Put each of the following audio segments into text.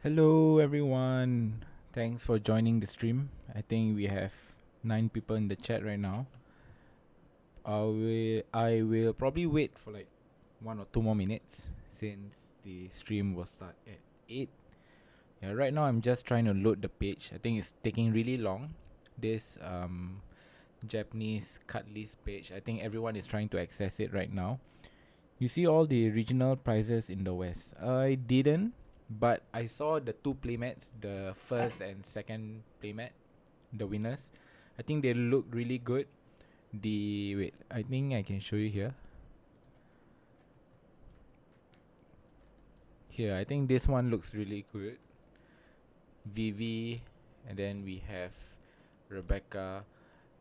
Hello everyone. Thanks for joining the stream. I think we have 9 people in the chat right now. I will probably wait for like 1 or 2 more minutes since the stream will start at 8. Yeah, right now I'm just trying to load the page. I think it's taking really long. This Japanese cut list page. I think everyone is trying to access it right now. You see all the regional prizes in the West. I didn't, but I saw the two playmats, the first and second playmat, the winners. I think they look really good. I think I can show you here. Here, I think this one looks really good. Vivi, and then we have Rebecca,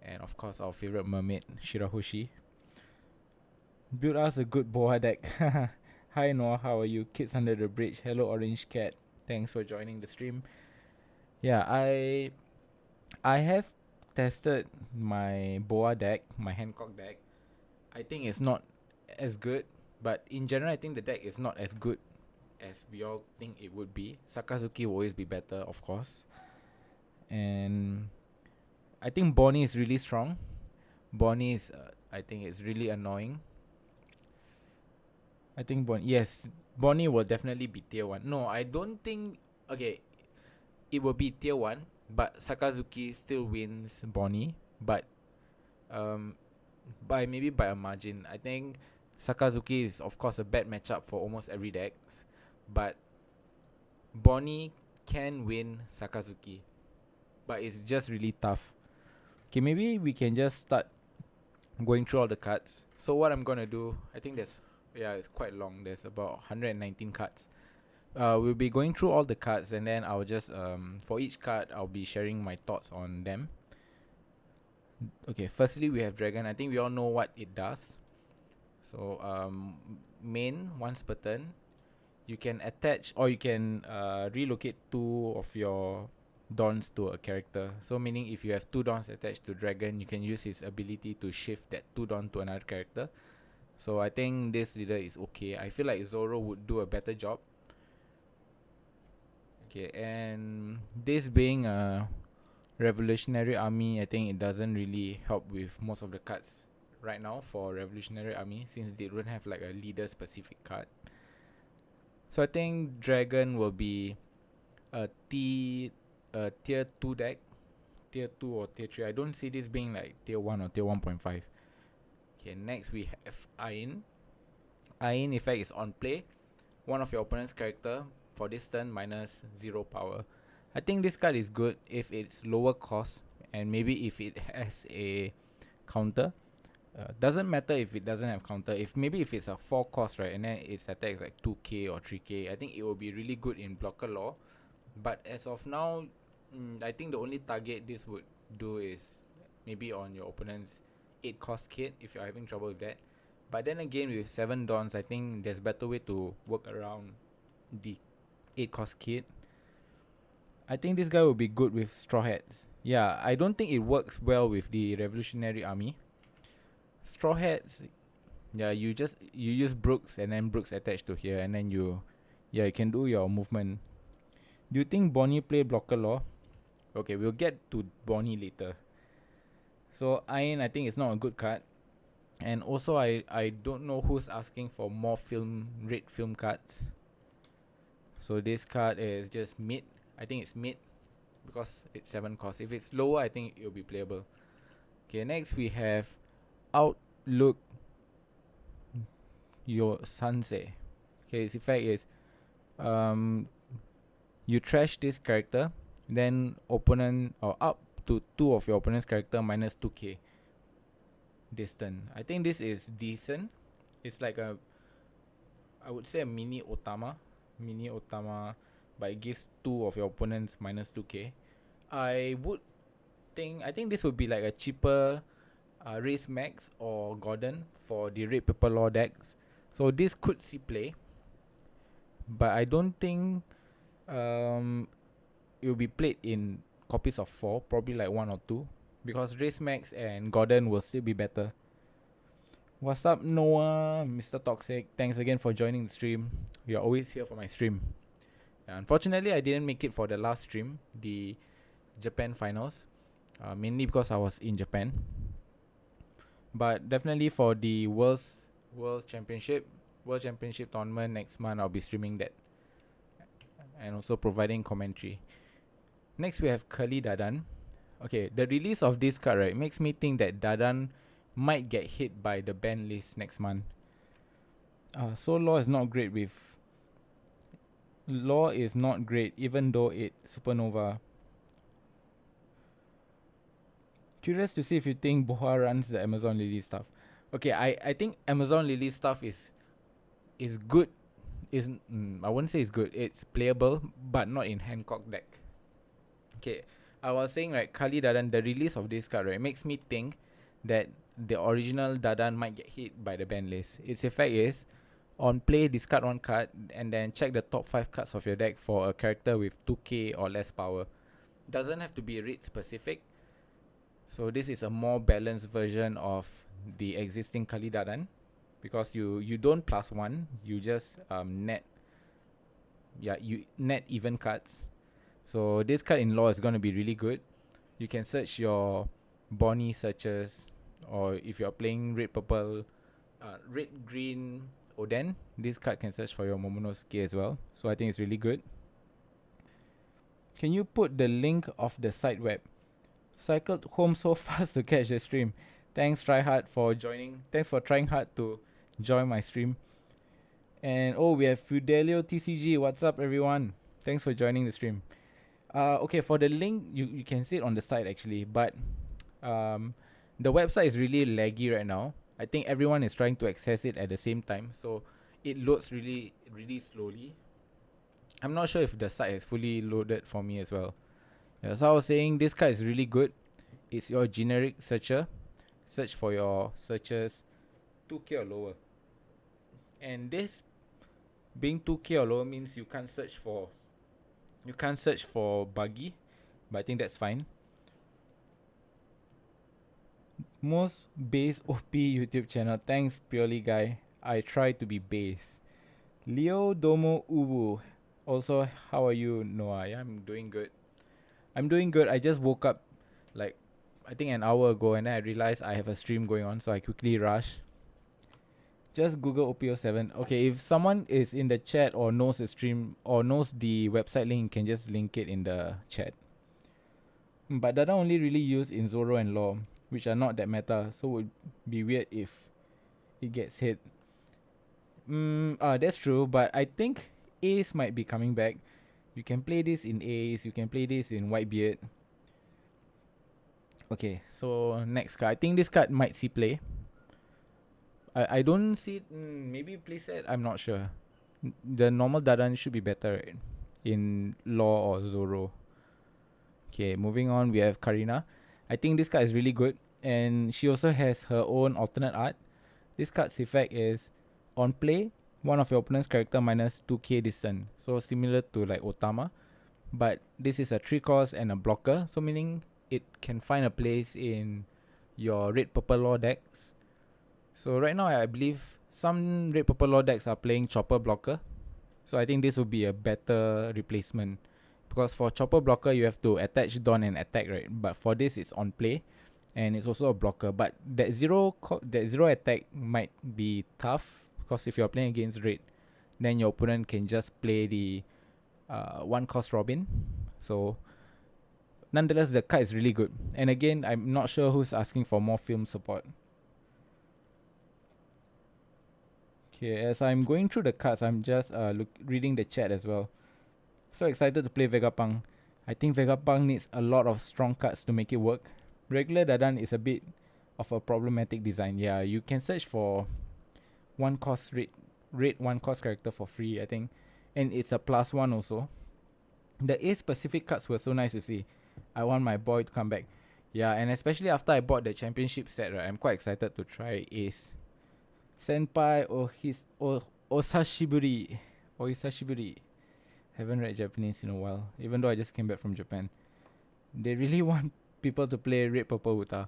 and of course our favorite mermaid, Shirahoshi. Build us a good boa deck. Hi Noah, how are you? Kids under the bridge. Hello Orange Cat. Thanks for joining the stream. Yeah, I have tested my boa deck, my Hancock deck. I think it's not as good, but in general, I think the deck is not as good as we all think it would be. Sakazuki will always be better, of course, and I think Bonnie is really strong. Bonnie is, I think, it's really annoying. I think Bonnie will definitely be tier one. No, I don't think. Okay, it will be tier one, but Sakazuki still wins Bonnie, but um, by a margin. I think Sakazuki is of course a bad matchup for almost every deck, but Bonnie can win Sakazuki, but it's just really tough. Okay, maybe we can just start going through all the cards. So what I'm gonna do, I think it's quite long. There's about 119 cards. We'll be going through all the cards, and then I'll just for each card I'll be sharing my thoughts on them. Okay, firstly we have Dragon. I think we all know what it does. So main once per turn, you can attach or you can relocate two of your dons to a character. So meaning if you have two dons attached to Dragon, you can use his ability to shift that two don to another character. So I think this leader is okay. I feel like Zoro would do a better job. Okay, and this being a Revolutionary Army, I think it doesn't really help with most of the cards right now for Revolutionary Army since they don't have like a leader specific card. So I think Dragon will be a tier 2 deck, tier 2 or tier 3. I don't see this being like tier 1 or tier 1.5. Okay, next we have Ain. Ain effect is on play. One of your opponent's character for this turn minus 0 power. I think this card is good if it's lower cost and maybe if it has a counter. Doesn't matter if it doesn't have counter. If it's a 4 cost, right, and then its attack is like 2k or 3k, I think it will be really good in blocker law. But as of now, I think the only target this would do is maybe on your opponent's 8 cost kit if you're having trouble with that. But then again, with 7 dons, I think there's better way to work around the 8 cost kit. I think this guy will be good with Straw Hats. Yeah, I don't think it works well with the Revolutionary Army. Straw Hats, yeah, you use Brooks and then Brooks attached to here, and then you can do your movement. Do you think Bonnie play blocker law? Okay, we'll get to Bonnie later. So Iron, I think it's not a good card. And also I don't know who's asking for more red film cards. So this card is just mid. I think it's mid because it's 7 cost. If it's lower, I think it'll be playable. Okay, next we have Outlook Your Sansei. Okay, its effect is you trash this character, then opponent or up to 2 of your opponent's character minus 2k this turn. I think this is decent. It's like I would say a mini Otama, but it gives 2 of your opponents minus 2k. I think this would be like a cheaper Race Max or Gordon for the Red Purple Law decks. So this could see play, but I don't think it will be played in copies of 4, probably like 1 or 2, because Race Max and Gordon will still be better. What's up, Noah, Mr. Toxic? Thanks again for joining the stream. You're always here for my stream. Unfortunately, I didn't make it for the last stream, the Japan finals, mainly because I was in Japan. But definitely for the World Championship tournament next month, I'll be streaming that and also providing commentary. Next, we have Curly Dadan. Okay, the release of this card, right, makes me think that Dadan might get hit by the ban list next month. So Law is not great with. Law is not great, even though it Supernova. Curious to see if you think Boha runs the Amazon Lily stuff. Okay, I think Amazon Lily stuff is good. I wouldn't say it's good. It's playable, but not in Hancock deck. Okay, I was saying, right, Kali Dadan, the release of this card, right, makes me think that the original Dadan might get hit by the ban list. Its effect is, on play, discard one card and then check the top 5 cards of your deck for a character with 2k or less power. Doesn't have to be raid specific. So this is a more balanced version of the existing Kali Dadan, because you don't +1, you just net even cards. So this card in Law is going to be really good. You can search your Bonnie searches, or if you're playing red green Oden, this card can search for your Momonosuke as well. So I think it's really good. Can you put the link of the site web? Cycled home so fast to catch the stream. Thanks trying hard to join my stream. And we have Fidelio TCG. What's up, everyone? Thanks for joining the stream. Okay, for the link, you can see it on the site actually, but the website is really laggy right now. I think everyone is trying to access it at the same time, so it loads really, really slowly. I'm not sure if the site is fully loaded for me as well. Yeah, so I was saying this card is really good. It's your generic searcher. Search for your searches 2k or lower. And this being 2k or lower means you can't search for buggy, but I think that's fine. Most base OP YouTube channel. Thanks, purely guy. I try to be base. Leo Domo Ubu. Also, how are you, Noah? Yeah, I'm doing good. I just woke up like I think an hour ago, and then I realized I have a stream going on, so I quickly rush. Just Google OP07. Okay, if someone is in the chat or knows the stream or knows the website link, you can just link it in the chat. But that are only really used in Zoro and Law, which are not that meta, so it would be weird if it gets hit. That's true, but I think Ace might be coming back. You can play this in Ace, you can play this in Whitebeard. Okay, so next card. I think this card might see play. I don't see it. Maybe playset, I'm not sure. The normal Dadan should be better in Law or Zoro. Okay, moving on, we have Karina. I think this card is really good, and she also has her own alternate art. This card's effect is, on play, one of your opponent's character minus 2k distance. So similar to like Otama, but this is a 3 cost and a blocker, so meaning it can find a place in your red purple law decks. So right now I believe some red purple law decks are playing chopper blocker, so I think this would be a better replacement, because for chopper blocker you have to attach Dawn and attack, right? But for this it's on play and it's also a blocker, but that zero attack might be tough, because if you're playing against red, then your opponent can just play the 1 cost Robin. So nonetheless, the card is really good. And again, I'm not sure who's asking for more film support. Okay, as I'm going through the cards, I'm just reading the chat as well. So excited to play Vegapunk. I think Vegapunk needs a lot of strong cards to make it work. Regular Dadan is a bit of a problematic design. Yeah, you can search for 1 cost red 1 cost character for free, I think. And it's a +1 also. The A specific cards were so nice to see. I want my boy to come back. Yeah, and especially after I bought the championship set, right, I'm quite excited to try Ace. Senpai Osashiburi. Haven't read Japanese in a while, even though I just came back from Japan. They really want people to play red purple Uta.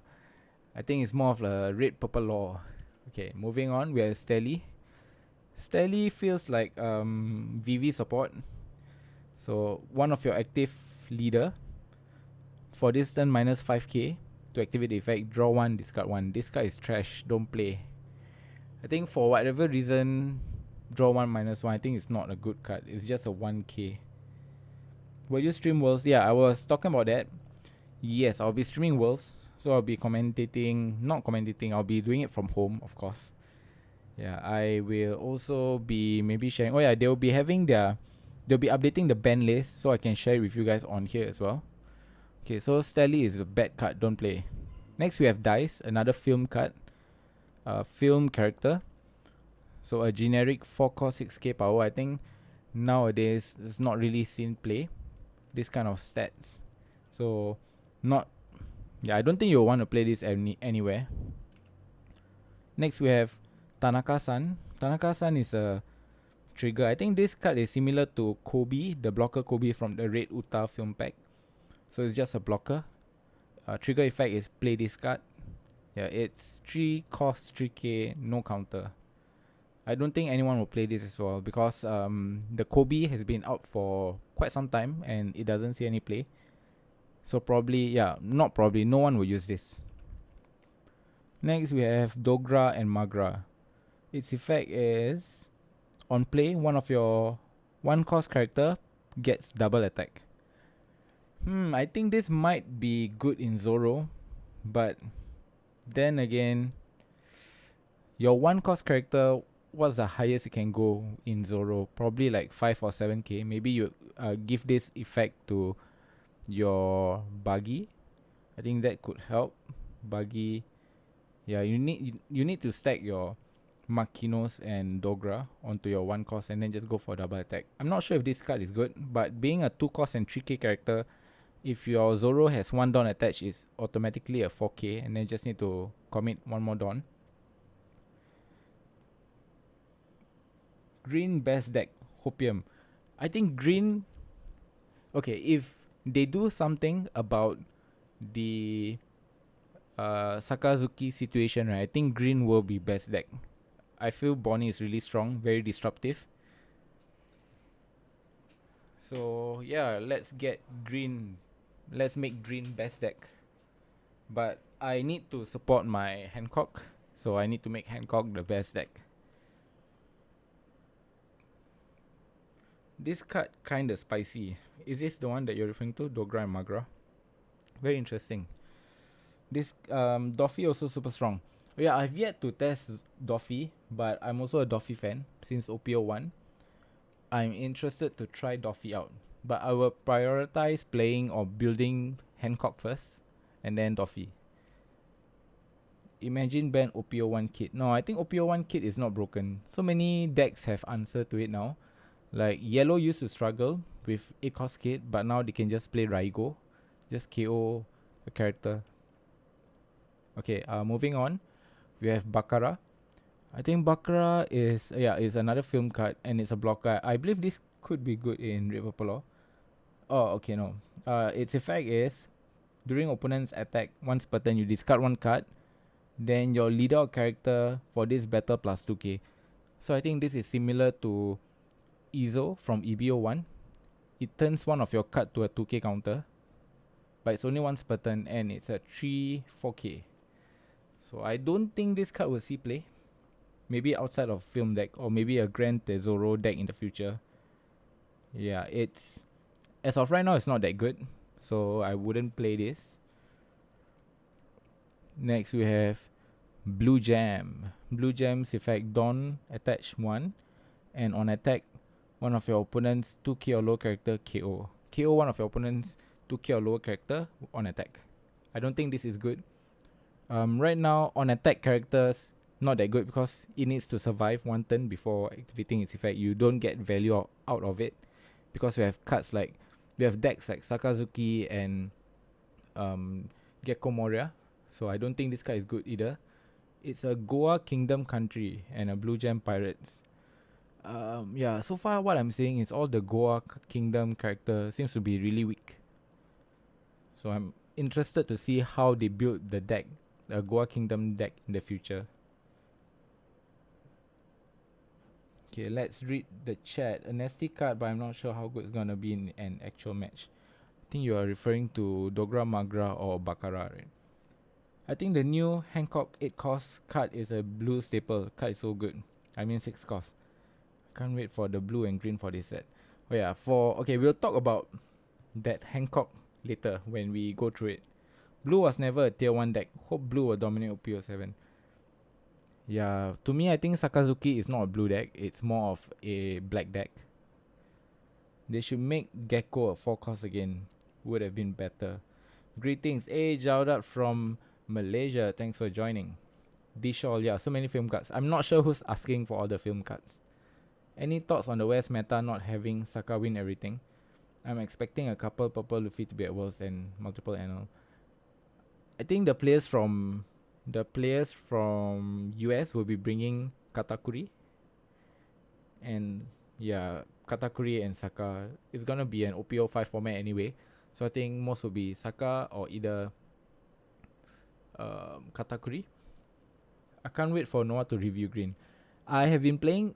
I think it's more of a red purple law. Okay, moving on, we have Stelly. Stelly feels like VV support. So one of your active leader for this turn minus 5k to activate the effect. Draw one, discard one. This card is trash. Don't play. I think for whatever reason, draw one minus one. I think it's not a good card. It's just a 1k. Will you stream Worlds? Yeah, I was talking about that. Yes, I'll be streaming Worlds. So I'll be commentating, not commentating, I'll be doing it from home, of course. Yeah, I will also be maybe sharing. Oh yeah, they'll be updating the ban list so I can share it with you guys on here as well. Okay, so Stally is a bad card, don't play. Next we have Dice, another film card. Film character. So a generic 4 core 6k power. I think nowadays it's not really seen play this kind of stats. So not I don't think you'll want to play this anywhere. Next we have Tanaka-san. Tanaka-san is a trigger. I think this card is similar to Kobe, the blocker Kobe from the Red Uta film pack. So it's just a blocker. Trigger effect is play this card. Yeah, it's 3 cost 3k, no counter. I don't think anyone will play this as well because the Kobe has been out for quite some time and it doesn't see any play. So no one will use this. Next we have Dogra and Magra. Its effect is on play, one of your 1 cost character gets double attack. I think this might be good in Zoro, but then again, your 1 cost character, what's the highest you can go in Zoro? Probably like 5 or 7k. Maybe you give this effect to your Buggy. I think that could help. Buggy. Yeah, you need to stack your Makinos and Dogra onto your 1 cost and then just go for double attack. I'm not sure if this card is good, but being a 2 cost and 3k character, if your Zoro has 1 Dawn attached, is automatically a 4k and then just need to commit 1 more Dawn. Green best deck, Hopium. I think green... Okay, if they do something about the Sakazuki situation, right, I think green will be best deck. I feel Bonnie is really strong, very disruptive. So yeah, let's get green. Let's make green best deck. But I need to support my Hancock, so I need to make Hancock the best deck. This card kinda spicy. Is this the one that you're referring to? Dogra and Magra? Very interesting. This Doffy also super strong. Oh yeah, I've yet to test Doffy, but I'm also a Doffy fan since OP01. I'm interested to try Doffy out, but I will prioritize playing or building Hancock first, and then Doffy. Imagine ban OP01 kit. No, I think OP01 kit is not broken. So many decks have answer to it now. Like yellow used to struggle with 8 cost kit, but now they can just play Raigo, just KO a character. Okay, moving on. We have Bakara. I think Bakara is another film card and it's a blocker. I believe this could be good in Red Purple Law. Oh, okay, no. Its effect is during opponent's attack, once per turn you discard 1 card, then your leader or character for this battle plus 2k. So I think this is similar to Izo from EBO1. It turns one of your card to a 2k counter, but it's only once per turn and it's a 3-4k. So I don't think this card will see play. Maybe outside of film deck or maybe a Grand Tesoro deck in the future. Yeah, it's as of right now it's not that good, so I wouldn't play this. Next we have Blue Jam. Blue Jam's effect, Dawn attach 1 and on attack one of your opponent's 2k or lower character KO. KO one of your opponent's 2k or lower character on attack. I don't think this is good. Right now on attack characters not that good because it needs to survive 1 turn before activating its effect. You don't get value out of it because we have cards like we have decks like Sakazuki and Gecko Moria. So I don't think this card is good either. It's a Goa Kingdom country and a Blue Gem Pirates. Yeah, so far what I'm seeing is all the Goa Kingdom character seems to be really weak. So I'm interested to see how they build the deck, the Goa Kingdom deck in the future. Okay, let's read the chat. A nasty card, but I'm not sure how good it's gonna be in an actual match. I think you are referring to Dogra Magra or Bakara, right? I think the new Hancock 8 cost card is a blue staple. Card is so good. I mean 6 cost. Can't wait for the blue and green for this set. Oh yeah, we'll talk about that Hancock later when we go through it. Blue was never a tier 1 deck. Hope blue will dominate OP07. Yeah, to me I think Sakazuki is not a blue deck. It's more of a black deck. They should make Gecko a 4 cost again. Would have been better. Greetings, Jaudat from Malaysia. Thanks for joining. Dishol, yeah, so many film cards. I'm not sure who's asking for all the film cards. Any thoughts on the West meta not having Saka win everything? I'm expecting a couple purple Luffy to be at Worlds and multiple NL. I think the players from US will be bringing Katakuri. And yeah, Katakuri and Saka. It's gonna be an OP05 format anyway. So I think most will be Saka or either Katakuri. I can't wait for Noah to review green. I have been playing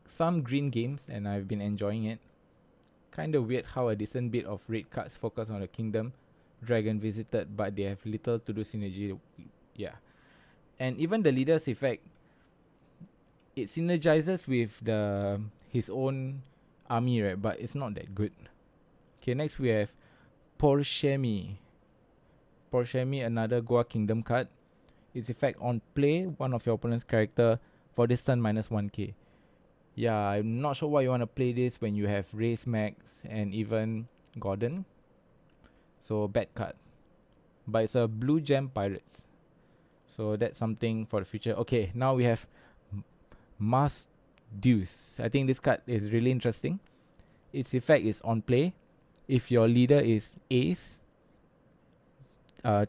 some green games and I've been enjoying it. Kinda weird how a decent bit of red cards focus on the kingdom dragon visited, but they have little to do synergy. Yeah. And even the leader's effect, it synergizes with his own army, right? But it's not that good. Okay, next we have Porshemi. Porshemi, another Goa Kingdom card. Its effect on play, one of your opponent's character for this turn minus 1k. Yeah, I'm not sure why you want to play this when you have Race Max and even Gordon. So bad card. But it's a blue gem pirates. So that's something for the future. Okay, now we have Mass Deuce. I think this card is really interesting. Its effect is on play. If your leader is Ace,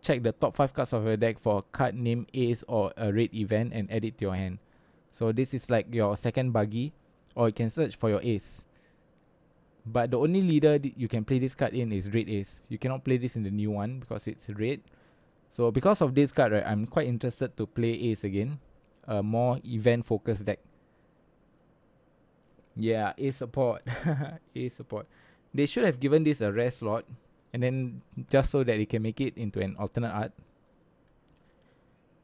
check the top 5 cards of your deck for a card named Ace or a raid event and add it to your hand. So this is like your second buggy, or you can search for your Ace. But the only leader you can play this card in is Red Ace. You cannot play this in the new one because it's red. So because of this card, right, I'm quite interested to play Ace again. A more event focused deck. Yeah, Ace support. Ace support. They should have given this a rare slot, and then just so that it can make it into an alternate art.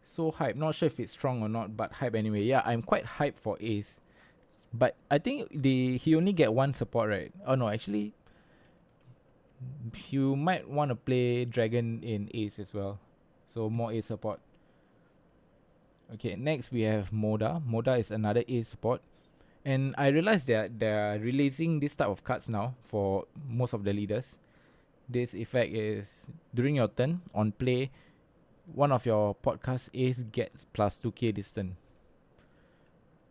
So hype. Not sure if it's strong or not, but hype anyway. Yeah, I'm quite hyped for Ace. But I think he only get one support, right? Oh no, actually, you might want to play Dragon in Ace as well. So more Ace support. Okay, next we have Moda. Moda is another Ace support. And I realized that they're releasing this type of cards now for most of the leaders. This effect is during your turn, on play, one of your podcast Ace gets plus 2k this turn.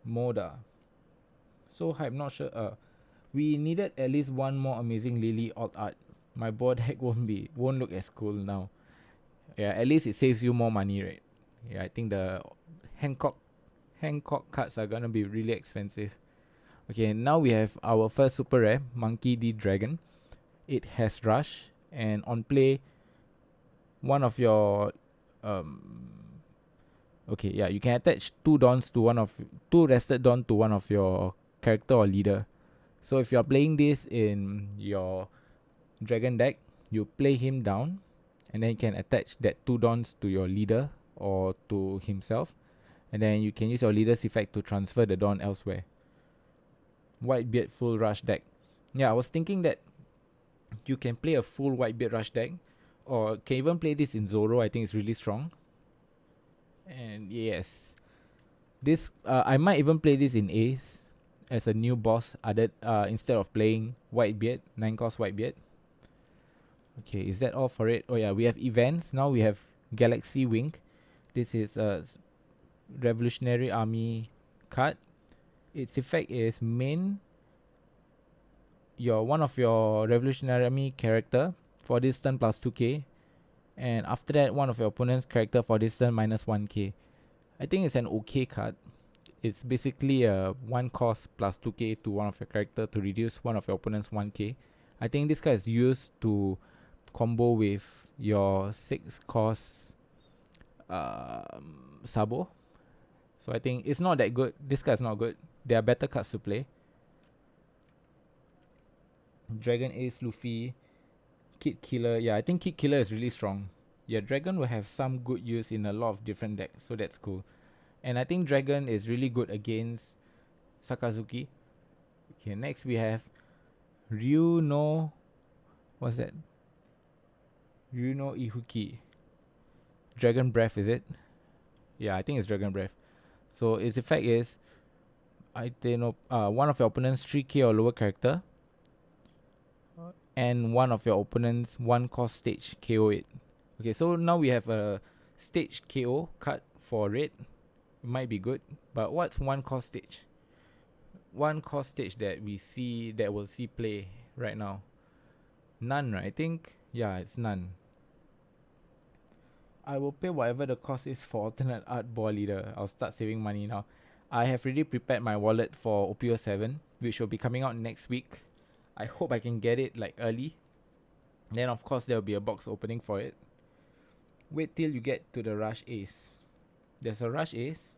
Moda. So hype, not sure. We needed at least one more amazing Lily alt art. My board deck won't look as cool now. Yeah, at least it saves you more money, right? Yeah, I think the Hancock cards are gonna be really expensive. Okay, now we have our first super rare, Monkey D Dragon. It has rush, and on play, one of your okay, yeah, you can attach two rested Dawn to one of your character or leader. So if you are playing this in your dragon deck, you play him down, and then you can attach that 2 Dawns to your leader or to himself, and then you can use your leader's effect to transfer the Dawn elsewhere. Whitebeard full rush deck. Yeah, I was thinking that you can play a full Whitebeard rush deck, or can even play this in Zoro. I think it's really strong. And yes, this I might even play this in Ace as a new boss added instead of playing Whitebeard, 9 cost Whitebeard. Okay, is that all for it? Oh yeah, we have events. Now we have Galaxy Wing. This is a Revolutionary Army card. Its effect is main one of your Revolutionary Army character for this turn plus 2k, and after that one of your opponent's character for this turn minus 1k. I think it's an okay card. It's basically a 1 cost plus 2k to one of your character to reduce one of your opponent's 1k. I think this card is used to combo with your 6 cost Sabo. So I think it's not that good. This card is not good. There are better cards to play. Dragon Ace, Luffy, Kid Killer. Yeah, I think Kid Killer is really strong. Yeah, Dragon will have some good use in a lot of different decks, so that's cool. And I think Dragon is really good against Sakazuki. Okay, next we have Ryu no... What's that? Ryu no Ihuki. Dragon Breath, is it? Yeah, I think it's Dragon Breath. So its effect is one of your opponent's 3k or lower character and one of your opponent's 1 cost stage KO it. Okay, so now we have a stage KO card for red. It might be good, but what's 1 cost stage? 1 cost stage that we'll see play right now. None, right? I think, yeah, it's none. I will pay whatever the cost is for alternate art ball leader. I'll start saving money now. I have already prepared my wallet for OP07, which will be coming out next week. I hope I can get it like early. Then of course there will be a box opening for it. Wait till you get to the Rush Ace. There's a Rush Ace.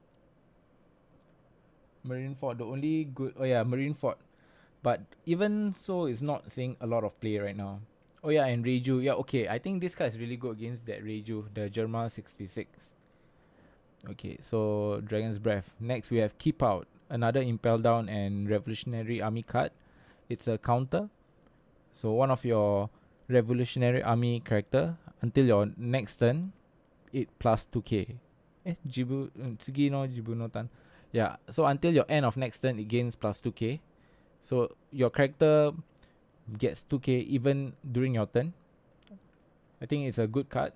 Marineford, the only good... Oh yeah, Marineford. But even so, it's not seeing a lot of play right now. Oh yeah, and Reiju. Yeah, okay. I think this card is really good against that Reiju, the Germa 66. Okay, so Dragon's Breath. Next, we have Keep Out. Another Impel Down and Revolutionary Army card. It's a counter. So one of your Revolutionary Army character, until your next turn, it plus 2k. Tsugi no Jibu no Tan. Yeah, so until your end of next turn, it gains plus 2k. So your character gets 2k even during your turn. I think it's a good card.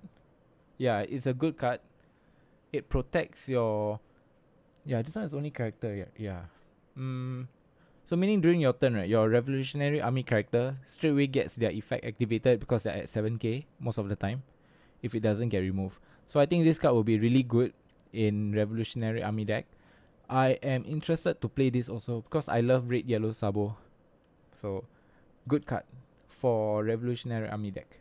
Yeah, it's a good card. It protects your... Yeah, this one is only character. Yeah. So meaning during your turn, right, your Revolutionary Army character straight away gets their effect activated because they're at 7k most of the time, if it doesn't get removed. So I think this card will be really good in Revolutionary Army deck. I am interested to play this also because I love Red Yellow Sabo. So good card for Revolutionary Army deck.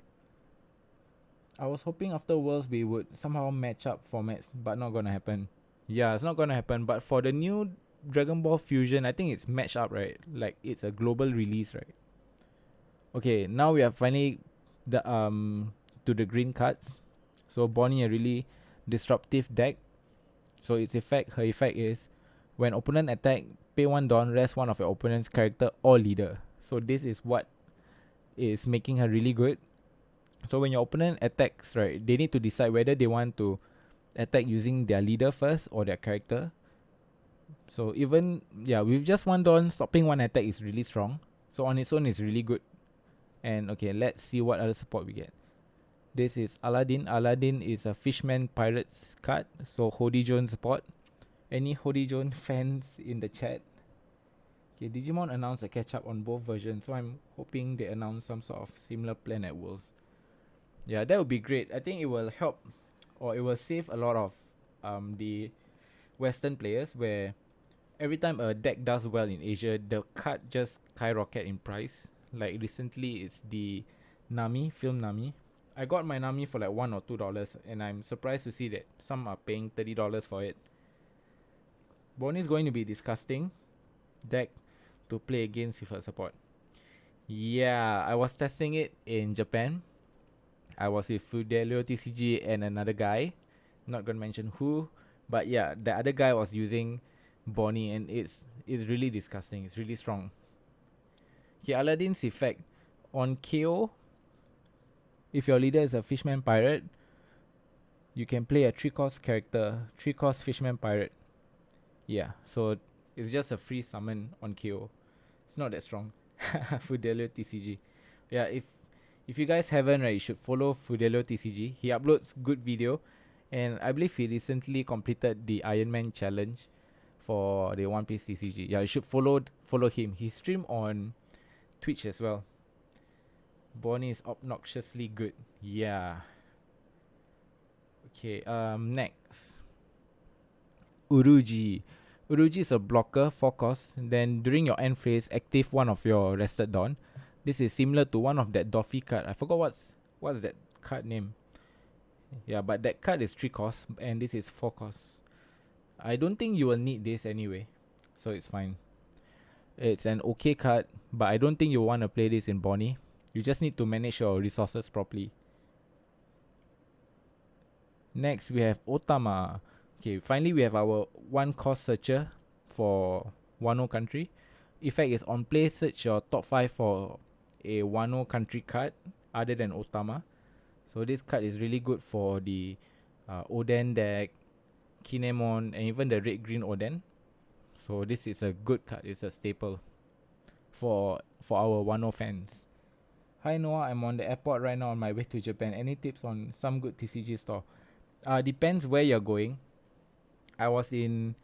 I was hoping after Worlds we would somehow match up formats, but not gonna happen. Yeah, it's not gonna happen. But for the new Dragon Ball Fusion, I think it's matched up, right? Like it's a global release, right? Okay, now we are finally to the green cards. So Bonnie, a really disruptive deck. So her effect is when opponent attack, pay 1 Dawn, rest one of your opponent's character or leader. So this is what is making her really good. So when your opponent attacks, right, they need to decide whether they want to attack using their leader first or their character. So even, yeah, with just 1 Dawn, stopping 1 attack is really strong. So on its own is really good. And okay, let's see what other support we get. This is Aladdin. Aladdin is a Fishman Pirates card. So Hody Jones support. Any Hody Jones fans in the chat? Okay, Digimon announced a catch up on both versions. So I'm hoping they announce some sort of similar plan at Worlds. Yeah, that would be great. I think it will help, or it will save a lot of the Western players, where every time a deck does well in Asia, the card just skyrocket in price. Like recently, it's the Nami, Film Nami. I got my Nami for like $1 or $2, and I'm surprised to see that some are paying $30 for it. Bonnie is going to be disgusting deck to play against with her support. Yeah, I was testing it in Japan. I was with Fidelio TCG and another guy. Not gonna mention who, but yeah, the other guy was using Bonnie, and it's really disgusting. It's really strong. Okay, Aladdin's effect on KO. If your leader is a Fishman Pirate, you can play a 3-cost character, 3-cost Fishman Pirate. Yeah, so it's just a free summon on KO. It's not that strong. Fidelio TCG. Yeah, if you guys haven't, right, you should follow Fidelio TCG. He uploads good video, and I believe he recently completed the Iron Man challenge for the One Piece TCG. Yeah, you should follow him. He stream on Twitch as well. Bonnie is obnoxiously good. Yeah. Okay, next. Uruji. Uruji is a blocker, 4 costs. Then during your end phase, active one of your Rested Dawn. This is similar to one of that Doffy card. I forgot what's that card name. Yeah, but that card is 3 costs, and this is 4 costs. I don't think you will need this anyway. so it's fine. It's an okay card, but I don't think you want to play this in Bonnie. You just need to manage your resources properly. Next, we have Otama. Okay, finally we have our one cost searcher for Wano country. Effect is on play, search your top 5 for a Wano country card other than Otama. So this card is really good for the Oden deck, Kinemon, and even the red green Oden. So this is a good card. It's a staple for our Wano fans. Hi Noah, I'm on the airport right now on my way to Japan. Any tips on some good TCG store? Depends where you're going. I was in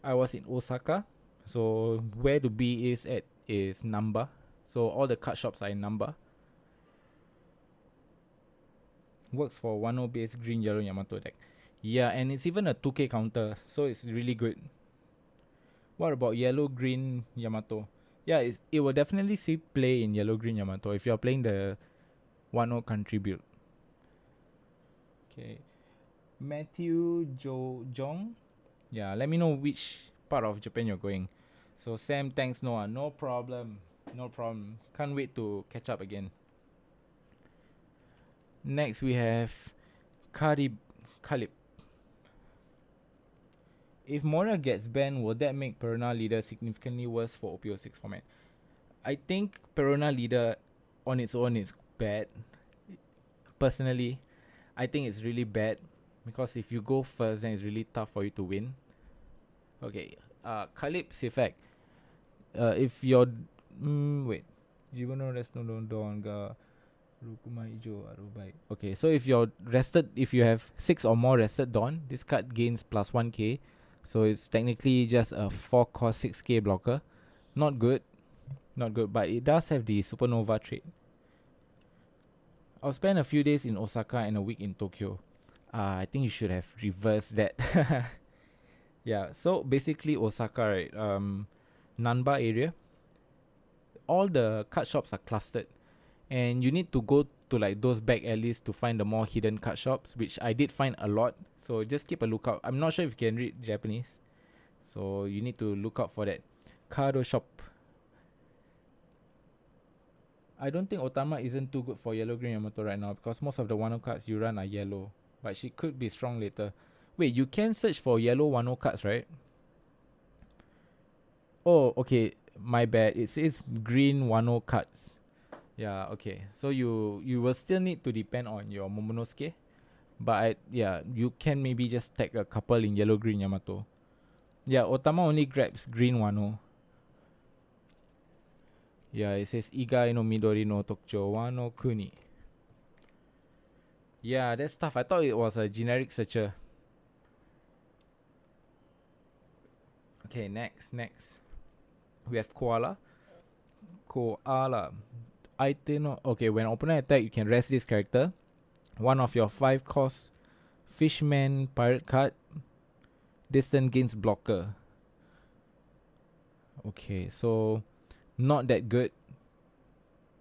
Osaka, so where to be is at is Namba. So all the card shops are in Namba. Works for 1-0 base green yellow Yamato deck. Yeah, and it's even a 2k counter, so it's really good. What about yellow green Yamato? Yeah, it will definitely see play in yellow green Yamato if you're playing the 1-0 country build. Okay. Matthew Jong. Yeah, let me know which part of Japan you're going. So Sam, thanks Noah. No problem. No problem. Can't wait to catch up again. Next we have Kalib. If Mora gets banned, will that make Perona Leader significantly worse for OP06 format? I think Perona Leader on its own is bad. Personally, I think it's really bad because if you go first, then it's really tough for you to win. Okay, Kalib's effect. If you're wait, Jibono rest no donga Rukuma Ijo Arubai. Okay, so if you're rested, if you have 6 or more rested Dawn, this card gains plus 1k. So it's technically just a 4 cost 6k blocker. Not good. Not good, but it does have the Supernova trait. I'll spend a few days in Osaka and a week in Tokyo. I think you should have reversed that. Yeah, so basically Osaka, right? Nanba area. All the card shops are clustered. And you need to go to like those back alleys to find the more hidden card shops, which I did find a lot. So just keep a lookout. I'm not sure if you can read Japanese, so you need to look out for that. Cardo shop. I don't think Otama isn't too good for yellow green Yamato right now because most of the Wano cards you run are yellow, but she could be strong later. Wait, you can search for yellow Wano cards, right? Oh, okay. My bad. It says green Wano cards. Yeah, okay. So you will still need to depend on your Momonosuke. But you can maybe just tag a couple in yellow green Yamato. Yeah, Otama only grabs green Wano. Yeah, it says Igai no Midori no Tokcho Wano Kuni. Yeah, that's tough. I thought it was a generic searcher. Okay, next. We have Koala. Okay, when opponent attack, you can rest this character. One of your 5 cost Fishman pirate card. Distance gains blocker. Okay, so not that good.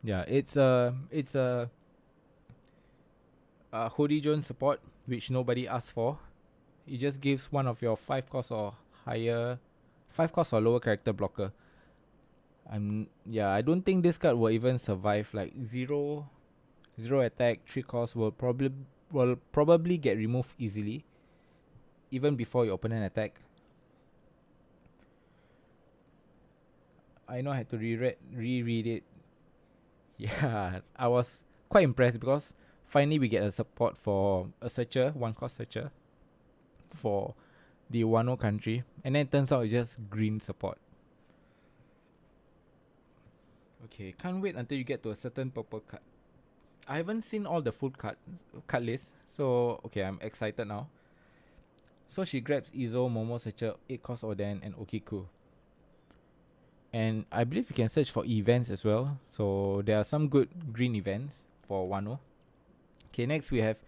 Yeah, it's a Horizon support, which nobody asked for. It just gives one of your 5 cost or higher, 5 cost or lower character blocker. I don't think this card will even survive. Like zero attack, 3 cost will probably get removed easily, even before your opponent attack. I know I had to reread it. Yeah, I was quite impressed because finally we get a support for a searcher, 1 cost searcher for the Wano country, and then it turns out it's just green support. Okay, can't wait until you get to a certain purple card. I haven't seen all the full card list, so okay, I'm excited now. So she grabs Izo, Momo Searcher, 8 cost Oden, and Okiku. And I believe you can search for events as well. So there are some good green events for Wano. Okay, next we have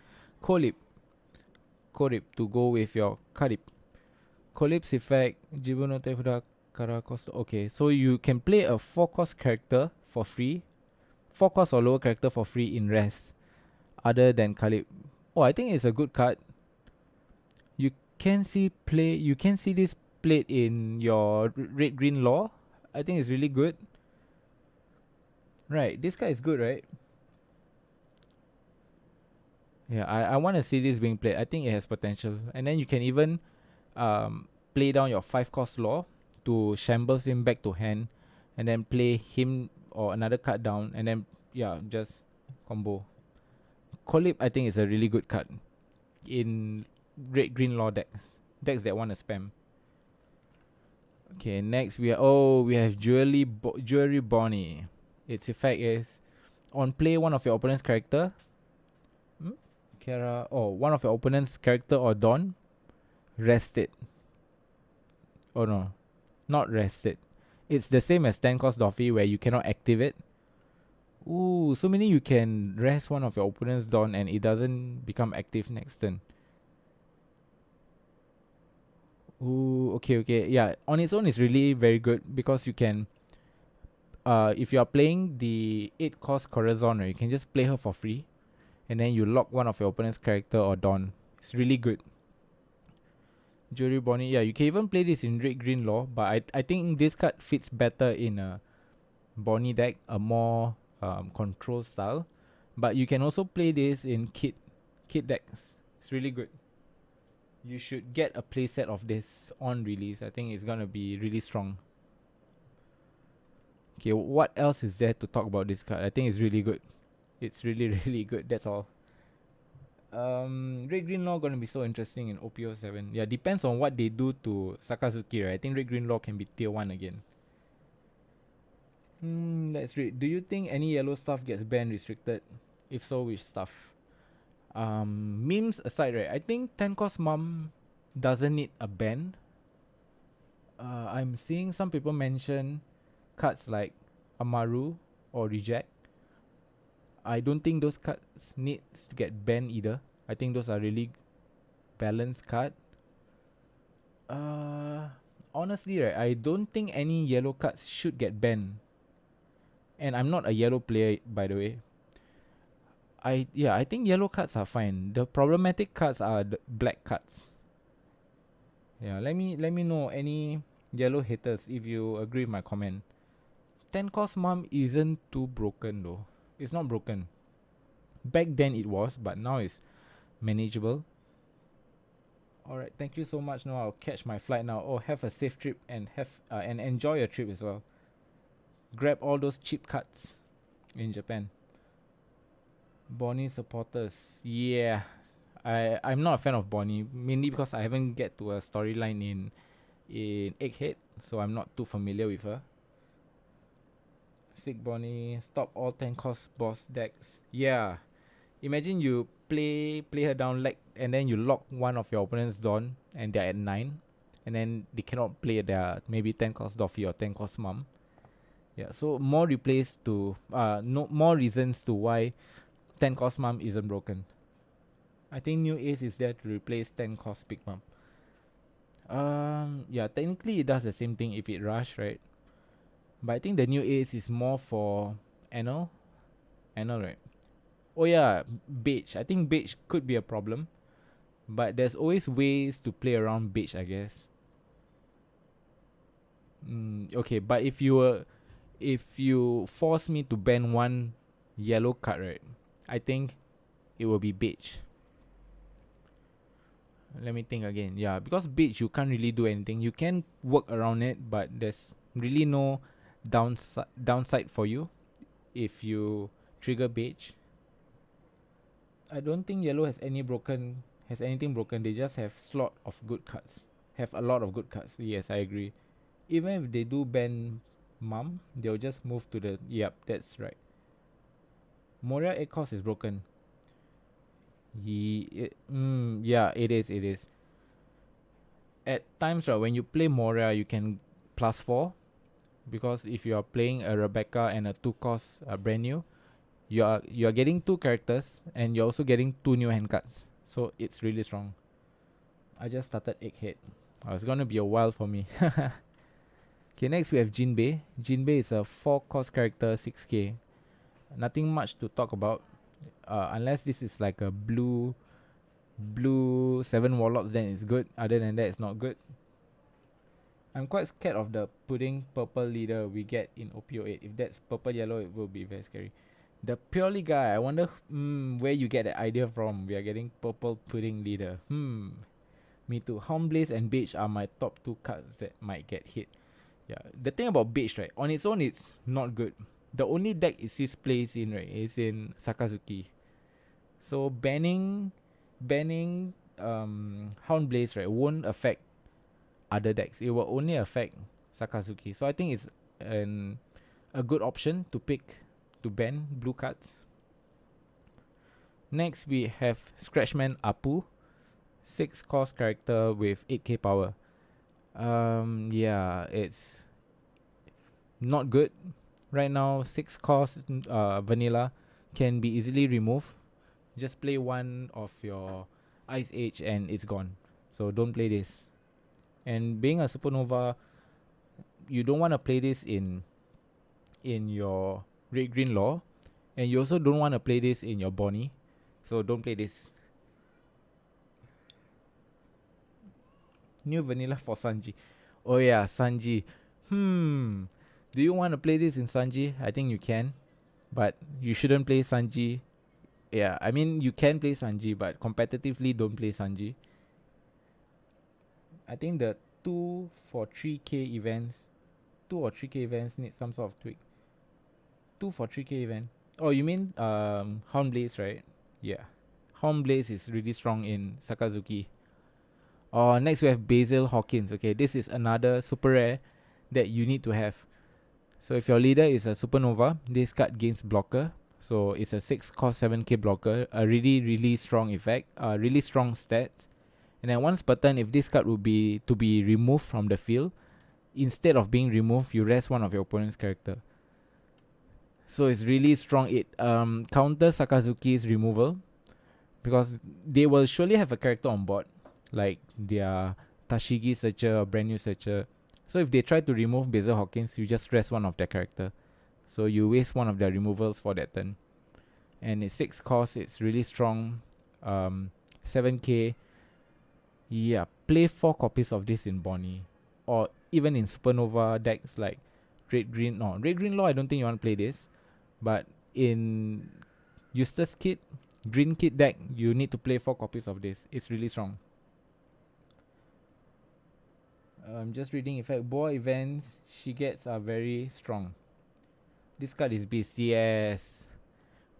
Korib to go with your Karib. Korib's effect, Jibuno Tefuda Kara cost. Okay, so you can play a 4 cost character for free. 4 cost or lower character for free in rest. Other than Kalib. Oh, I think it's a good card. You can see this played in your red green law. I think it's really good. Right, this guy is good, right? Yeah, I want to see this being played. I think it has potential. And then you can even play down your 5 cost law to shambles him back to hand, and then play him or another card down, and then yeah, just combo. Colip, I think, is a really good card in red green law decks that want to spam. Okay, next we have Jewelry Bonnie. Its effect is on play one of your opponent's character. One of your opponent's character or Dawn, rest it. Oh no, not rest it. It's the same as 10 cost Doffy where you cannot activate. Ooh, so meaning you can rest one of your opponent's Dawn and it doesn't become active next turn. Ooh, okay. Yeah, on its own it's really very good because you can if you are playing the 8 cost Corazon, right, you can just play her for free and then you lock one of your opponent's character or Dawn. It's really good. Jewelry Bonnie, yeah, you can even play this in red green law, but I think this card fits better in a Bonnie deck, a more control style. But you can also play this in kit decks. It's really good. You should get a playset of this on release. I think it's gonna be really strong. Okay, what else is there to talk about this card? I think it's really good. It's really really good. That's all. Red green law gonna be so interesting in OP07. Yeah, depends on what they do to Sakazuki, right? I think red green law can be tier 1 again. Let's read. Do you think any yellow stuff gets banned, restricted? If so, which stuff? Memes aside, right? I think 10 cost mom doesn't need a ban. I'm seeing some people mention cards like Amaru or Reject. I don't think those cards needs to get banned either. I think those are really balanced card. Honestly, right, I don't think any yellow cards should get banned. And I'm not a yellow player, by the way. I think yellow cards are fine. The problematic cards are the black cards. Yeah, let me know any yellow haters if you agree with my comment. 10 cost mom isn't too broken though. It's not broken. Back then it was, but now it's manageable. Alright, thank you so much. Now I'll catch my flight now. Oh, have a safe trip and and enjoy your trip as well. Grab all those cheap cards in Japan. Bonnie supporters. Yeah. I'm not a fan of Bonnie, mainly because I haven't get to a storyline in Egghead, so I'm not too familiar with her. Sick Bonnie, stop all 10 cost boss decks. Yeah. Imagine you play her down leg and then you lock one of your opponent's Dawn and they're at 9. And then they cannot play their maybe 10 cost Doffy or 10 cost Mum. Yeah, so more replays to no more reasons to why 10 cost Mum isn't broken. I think new Ace is there to replace 10 cost Big Mum. Yeah, technically it does the same thing if it rush, right? But I think the new Ace is more for Anal, right? Oh yeah, Beige. I think Beige could be a problem, but there's always ways to play around Beige, I guess. Okay, but if you force me to ban one yellow card, right, I think it will be Beige. Let me think again. Yeah, because Beige you can't really do anything. You can work around it, but there's really no downside for you if you trigger Beige. I don't think yellow has anything broken. They just have slot of good cards. Have a lot of good cards. Yes, I agree. Even if they do ban Mum, they'll just move to the. Yep, that's right. Moria 8 cost is broken. Yeah, it is. At times, right, when you play Moria, you can +4 because if you are playing a Rebecca and a 2 cost brand new, you are getting 2 characters and you're also getting 2 new hand cards. So it's really strong. I just started Egghead. It's gonna be a while for me. Okay, next we have Jinbei. Jinbei is a 4 cost character, 6k. Nothing much to talk about. Unless this is like a blue 7 warlocks, then it's good. Other than that, it's not good. I'm quite scared of the pudding purple leader we get in OP08. If that's purple yellow, it will be very scary. The purely guy, I wonder where you get the idea from. We are getting purple pudding leader. Me too. Houndblaze and Beige are my top two cards that might get hit. Yeah, the thing about Beige, right? On its own, it's not good. The only deck it sees plays in, right, is in Sakazuki. So banning Houndblaze, right, won't affect other decks. It will only affect Sakazuki. So I think it's a good option to pick to ban blue cards. Next we have Scratchman Apu, 6 cost character with 8k power. Yeah, it's not good. Right now, 6 cost vanilla can be easily removed. Just play one of your Ice Age and it's gone. So don't play this. And being a Supernova, you don't want to play this in your Red Green Law, and you also don't want to play this in your Bonnie. So don't play this. New vanilla for Sanji. Oh yeah, Sanji. Do you want to play this in Sanji? I think you can, but you shouldn't play Sanji. Yeah, I mean you can play Sanji, but competitively don't play Sanji. I think the 2 for 3k events, 2 or 3k events need some sort of tweak. 2 for 3k event. Oh, you mean Houndblaze, right? Yeah. Houndblaze is really strong in Sakazuki. Next we have Basil Hawkins. Okay, this is another super rare that you need to have. So if your leader is a Supernova, this card gains blocker. So it's a 6 cost 7k blocker. A really strong effect. Really strong stats. And then once per turn, if this card would be to be removed from the field, instead of being removed, you rest one of your opponent's character. So it's really strong. It counters Sakazuki's removal, because they will surely have a character on board, like their Tashigi Searcher or brand new Searcher. So if they try to remove Basil Hawkins, you just rest one of their character. So you waste one of their removals for that turn. And it's 6 cost, it's really strong. 7k. Yeah, play 4 copies of this in Bonnie. Or even in Supernova decks like Red Green. No, Red Green Law, I don't think you want to play this. But in Eustace Kit, Green Kit deck, you need to play 4 copies of this. It's really strong. I'm just reading effect. Boa events she gets are very strong. This card is beast. Yes.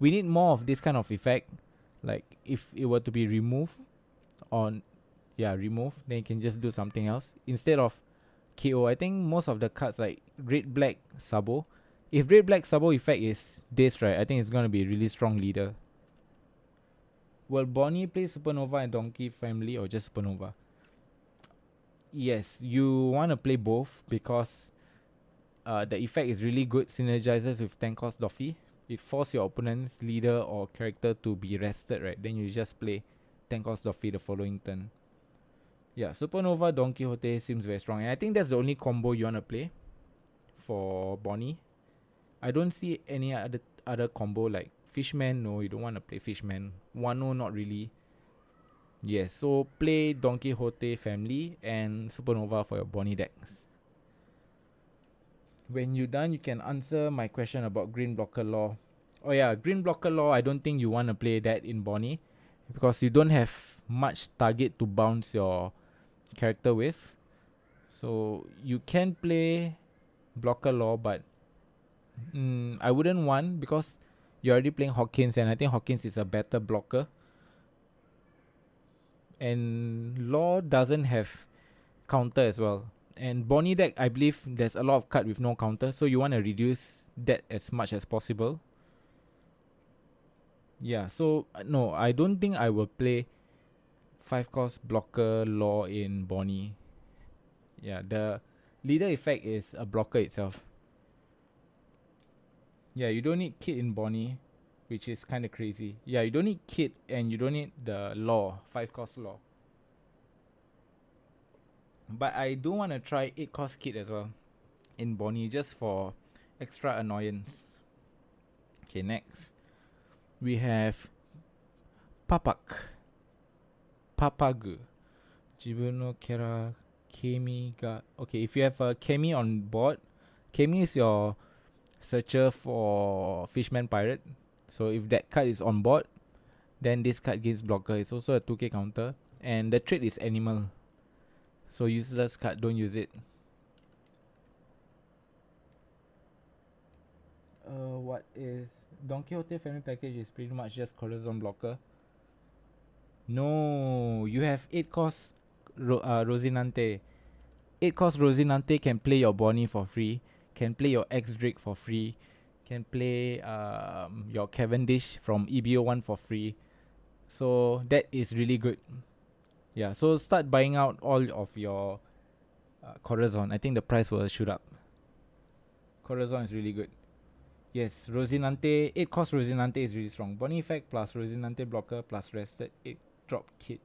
We need more of this kind of effect. Like if it were to be removed remove, then you can just do something else. Instead of KO, I think most of the cards like Red Black Sabo. If Red Black Sabo effect is this, right, I think it's gonna be a really strong leader. Will Bonnie play Supernova and Donkey family or just Supernova? Yes, you want to play both because the effect is really good, synergizes with 10 cost Doffy. It forces your opponent's leader or character to be rested, right? Then you just play 10 cost Doffy the following turn. Yeah, Supernova Don Quixote seems very strong. And I think that's the only combo you want to play for Bonnie. I don't see any other combo like Fishman. No, you don't want to play Fishman. Wano, not really. Yes, so play Don Quixote family and Supernova for your Bonnie decks. When you're done, you can answer my question about Green Blocker Law. Oh yeah, Green Blocker Law, I don't think you want to play that in Bonnie because you don't have much target to bounce your character with. So you can play Blocker Law, but I wouldn't want, because you're already playing Hawkins and I think Hawkins is a better blocker. And Law doesn't have counter as well. And Bonnie deck, I believe there's a lot of card with no counter, so you want to reduce that as much as possible. Yeah, so no, I don't think I will play 5 cost blocker Law in Bonnie. Yeah, the leader effect is a blocker itself. Yeah, you don't need Kit in Bonnie, which is kind of crazy. Yeah, you don't need Kit and you don't need the Law, 5 cost Law. But I do want to try 8 cost Kit as well in Bonnie, just for extra annoyance. Okay, next we have Papak. Papagu. 自分のキャラ Okay, if you have a Kemi on board, Kemi is your searcher for Fishman Pirate. So if that card is on board, then this card gains blocker. It's also a 2k counter. And the trait is animal. So useless card, don't use it. What is Don Quixote family package is pretty much just Corazon blocker. No, you have 8 cost Rosinante. 8 cost Rosinante can play your Bonnie for free, can play your X Drake for free, can play your Cavendish from EBO1 for free. So that is really good. Yeah, so start buying out all of your Corazon. I think the price will shoot up. Corazon is really good. Yes, Rosinante, 8 cost Rosinante is really strong. Bonnie effect plus Rosinante blocker plus rested 8 drop kit.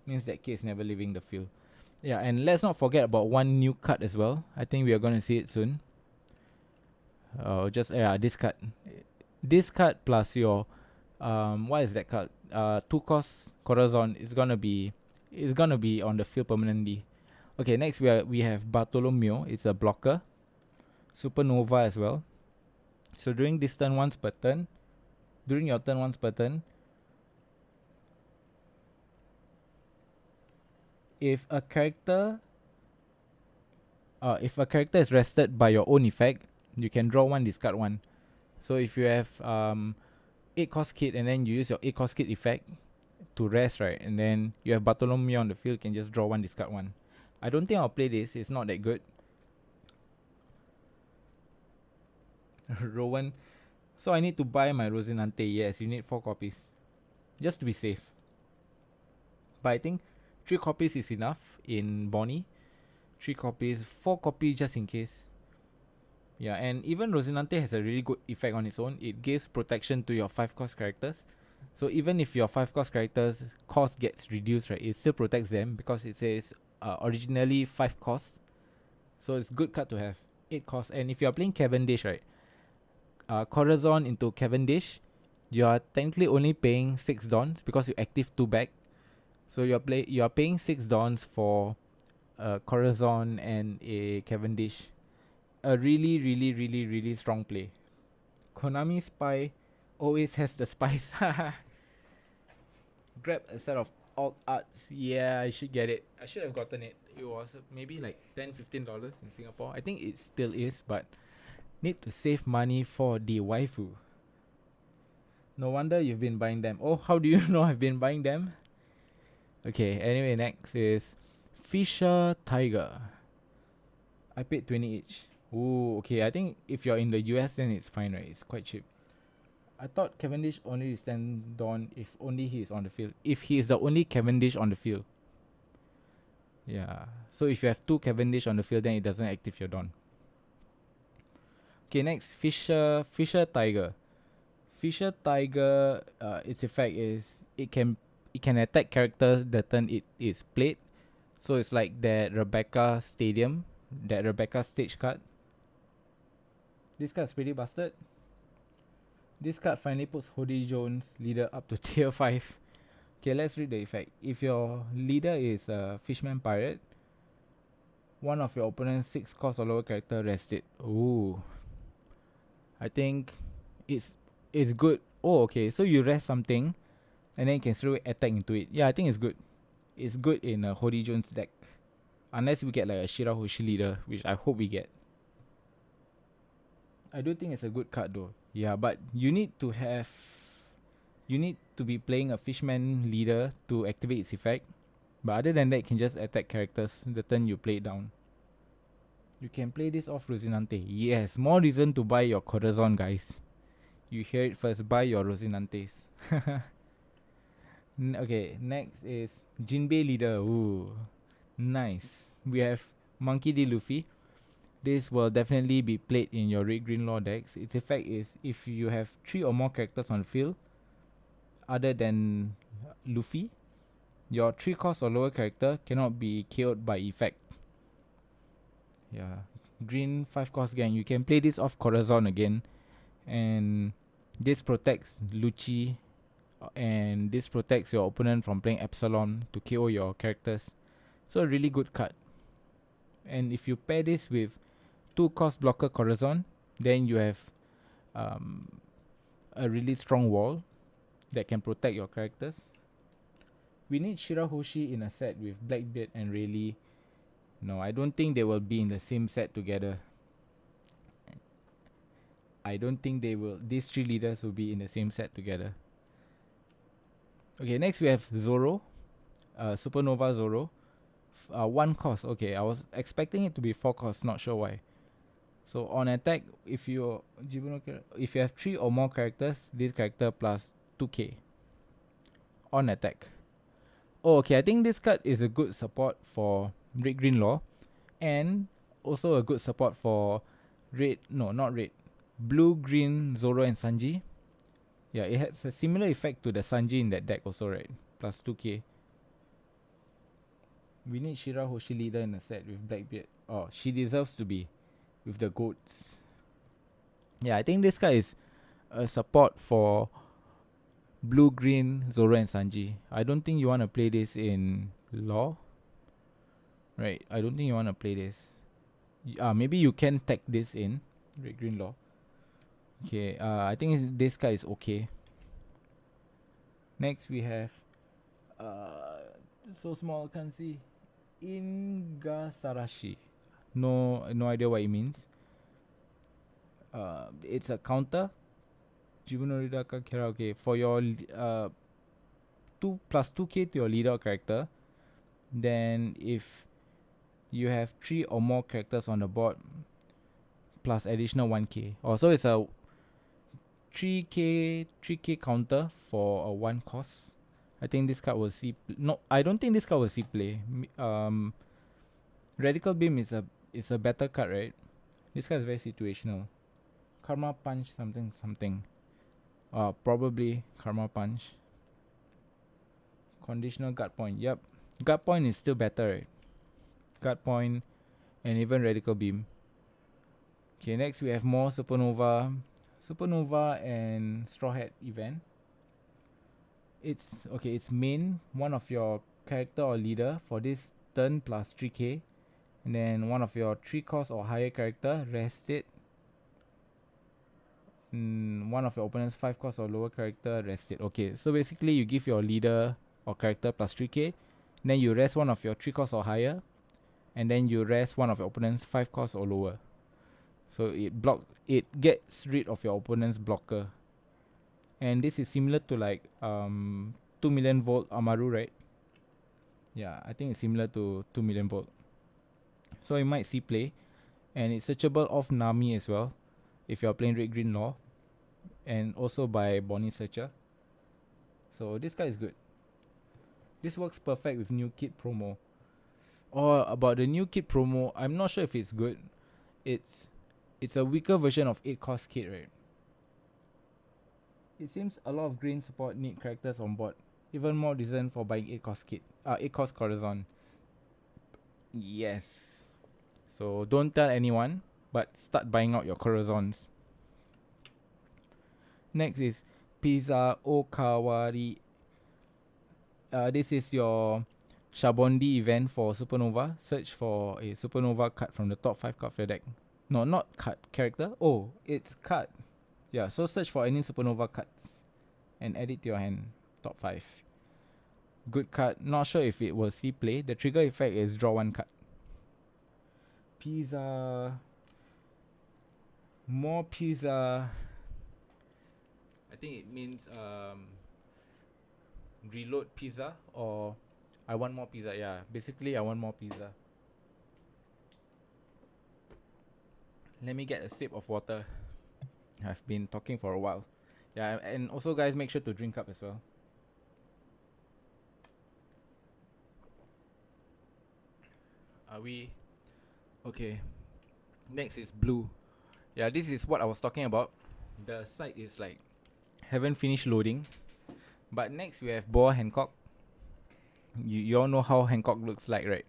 Means that kit is never leaving the field. Yeah, and let's not forget about one new card as well. I think we are going to see it soon. This card. This card plus your what is that card? 2 cost Corazon is gonna be on the field permanently. Okay, next we have Bartolomeo. It's a blocker. Supernova as well. So during your turn once per turn, if a character is rested by your own effect, you can draw one, discard one. So if you have 8 cost kit and then you use your 8 cost kit effect to rest, right, and then you have Bartolomeo on the field, you can just draw one, discard one. I don't think I'll play this. It's not that good. Rowan. So I need to buy my Rosinante. Yes, you need 4 copies. Just to be safe. But I think 3 copies is enough in Bonnie. 3 copies, 4 copies just in case. Yeah, and even Rosinante has a really good effect on its own. It gives protection to your 5 cost characters. So even if your 5 cost characters cost gets reduced, right, it still protects them because it says originally 5 costs. So it's good card to have. 8 costs. And if you are playing Cavendish, right, Corazon into Cavendish, you are technically only paying 6 dons because you active 2 back. So you are paying 6 dons for Corazon and a Cavendish. A really, really, really, really strong play. Konami Spy always has the spice. Grab a set of alt arts. Yeah, I should get it. I should have gotten it. It was maybe like $10-15 in Singapore. I think it still is, but need to save money for the waifu. No wonder you've been buying them. Oh, how do you know I've been buying them? Okay, anyway, next is Fisher Tiger. I paid 20 each. Ooh, okay. I think if you're in the US, then it's fine, right? It's quite cheap. I thought Cavendish only stand Dawn if only he is on the field. If he is the only Cavendish on the field. Yeah. So if you have 2 Cavendish on the field, then it doesn't active your Dawn. Okay, next Fisher Tiger. Fisher Tiger, its effect is it can attack characters the turn it is played. So it's like that Rebecca stage card. This card is pretty busted. This card finally puts Hody Jones leader up to tier 5. Okay, let's read the effect. If your leader is a Fishman Pirate, one of your opponent's 6 cost or lower character rested. Ooh. I think it's good. Oh, okay. So you rest something and then you can still attack into it. Yeah, I think it's good. It's good in a Hody Jones deck. Unless we get like a Shirahoshi leader, which I hope we get. I do think it's a good card though. Yeah, but you need to be playing a Fishman leader to activate its effect. But other than that, you can just attack characters the turn you play it down. You can play this off Rosinante. Yes, more reason to buy your Corazon, guys. You hear it first, buy your Rosinantes. Okay, next is Jinbei leader. Ooh, nice. We have Monkey D. Luffy. This will definitely be played in your red green law decks. Its effect is if you have 3 or more characters on the field other than Luffy, your 3 cost or lower character cannot be KO'd by effect. Yeah, green 5 cost gang. You can play this off Corazon again, and this protects Lucci, and this protects your opponent from playing Epsilon to KO your characters. So a really good card. And if you pair this with 2 cost blocker Corazon, then you have a really strong wall that can protect your characters. We need Shirahoshi in a set with Blackbeard and Rayleigh. No, I don't think they will be in the same set together. I don't think they will. These 3 leaders will be in the same set together. Okay, next we have Zoro. Supernova Zoro. 1 cost. Okay, I was expecting it to be 4 costs, not sure why. So on attack, if you have 3 or more characters, this character plus 2k on attack. Oh, okay, I think this card is a good support for Red Green Law, and also a good support for Blue Green Zoro and Sanji. Yeah, it has a similar effect to the Sanji in that deck also, right? Plus 2k. We need Shirahoshi leader in a set with Blackbeard. Oh, she deserves to be with the goats. Yeah, I think this guy is a support for Blue Green Zoro and Sanji. I don't think you want to play this in Law. Right, I don't think you want to play this. Maybe you can tag this in Red Green Law. Okay, I think this guy is okay. Next we have so small, can't see. Ingasarashi. No idea what it means. It's a counter. Jibunorida Kera. Okay, for your 2 plus 2k to your leader character. Then if you have 3 or more characters on the board, plus additional 1k. So it's a 3k counter for a 1 cost. I think this card will see. No, I don't think this card will see play. Radical Beam is a better card, right? This card is very situational. Karma Punch something. Probably Karma Punch. Conditional Guard Point. Yep, Guard Point is still better, right? Guard Point and even Radical Beam. Okay, next we have more Supernova and Straw Hat event. It's main one of your character or leader for this turn plus 3k, and then one of your 3 cost or higher character rest it. One of your opponent's 5 cost or lower character rest it. Okay, so basically you give your leader or character plus 3k, then you rest one of your 3 cost or higher, and then you rest one of your opponent's 5 cost or lower. So it gets rid of your opponent's blocker. And this is similar to like 2 million volt Amaru, right? Yeah, I think it's similar to 2 million volt. So you might see play. And it's searchable off Nami as well, if you're playing Red Green Law. And also by Bonnie Searcher. So this guy is good. This works perfect with new kit promo. About the new kit promo, I'm not sure if it's good. It's a weaker version of 8 cost kit, right? It seems a lot of green support need characters on board. Even more reason for buying 8 cost kit. 8 cost Corazon. Yes. So don't tell anyone, but start buying out your Corazons. Next is Pizza Okawari. This is your Shabondi event for Supernova. Search for a Supernova card from the top 5 card of your deck. No, not card, character. Oh, it's card. Yeah, so search for any Supernova cards and add it to your hand. Top 5. Good card. Not sure if it will see play. The trigger effect is draw 1 card. Pizza. More pizza. I think it means reload pizza, or I want more pizza. Yeah, basically I want more pizza. Let me get a sip of water. I've been talking for a while. Yeah, and also guys, make sure to drink up as well. Are we okay? Next is blue. Yeah, this is what I was talking about. The site is like haven't finished loading. But next we have Boa Hancock. You all know how Hancock looks like, right?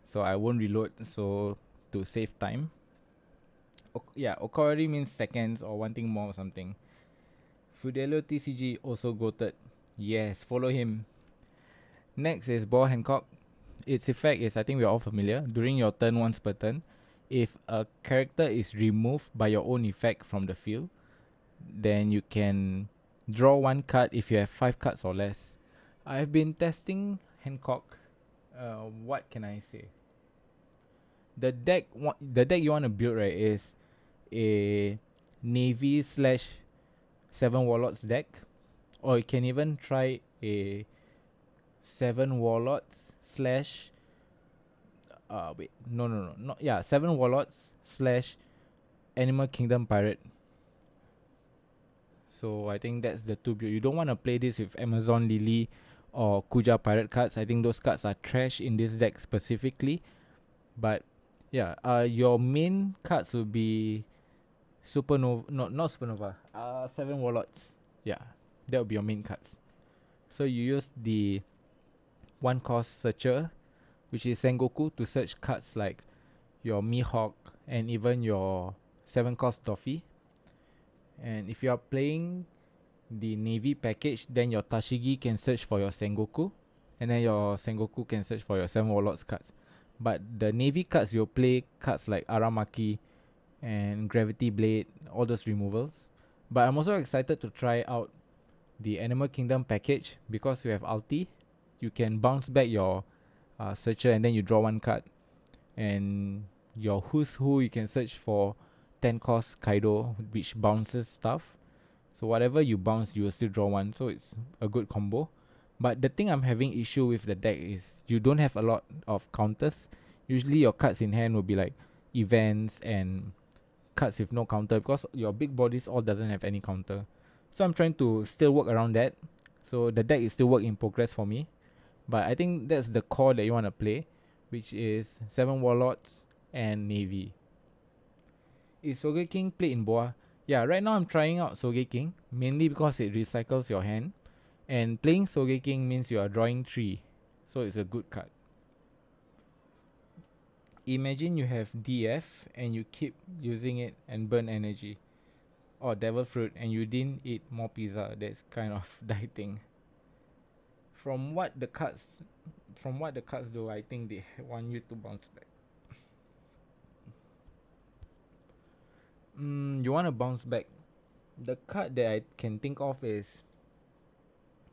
So I won't reload, so to save time. Okawari means seconds or wanting more or something. Fidelio TCG also goated. Yes, follow him. Next is Boa Hancock. its effect is, I think we're all familiar. During your turn, once per turn, if a character is removed by your own effect from the field, then you can draw one card if you have 5 cards or less. I've been testing Hancock. What can I say? The deck you want to build, right, is a Navy slash 7 Warlords deck, or you can even try a 7 Warlords slash wait, no, not, yeah, 7 Warlords slash Animal Kingdom Pirate. So I think that's the two build. You don't want to play this with Amazon Lily or Kuja Pirate cards. I think those cards are trash in this deck specifically. But yeah, your main cards will be Supernova, not Supernova. 7 Warlords. Yeah, that will be your main cards. So you use the 1 cost searcher, which is Sengoku, to search cards like your Mihawk and even your 7 cost Doffy. And if you are playing the Navy package, then your Tashigi can search for your Sengoku, and then your Sengoku can search for your 7 Warlords cards. But the Navy cards, you'll play cards like Aramaki and Gravity Blade, all those removals. But I'm also excited to try out the Animal Kingdom package because you have ulti. You can bounce back your searcher and then you draw 1 card. And your Who's Who, you can search for 10 cost Kaido, which bounces stuff. So whatever you bounce, you will still draw 1. So it's a good combo. But the thing I'm having issue with the deck is you don't have a lot of counters. Usually your cards in hand will be like events and cards with no counter, because your big bodies all doesn't have any counter. So I'm trying to still work around that. So the deck is still work in progress for me. But I think that's the core that you want to play, which is 7 Warlords and Navy. Is Sogeking played in Boa? Yeah, right now I'm trying out Sogeking, mainly because it recycles your hand. And playing Sogeking means you are drawing 3. So it's a good card. Imagine you have DF and you keep using it and burn energy. Or Devil Fruit and you didn't eat more pizza. That's kind of dieting. From what the cards do, I think they want you to bounce back. You want to bounce back. The card that I can think of is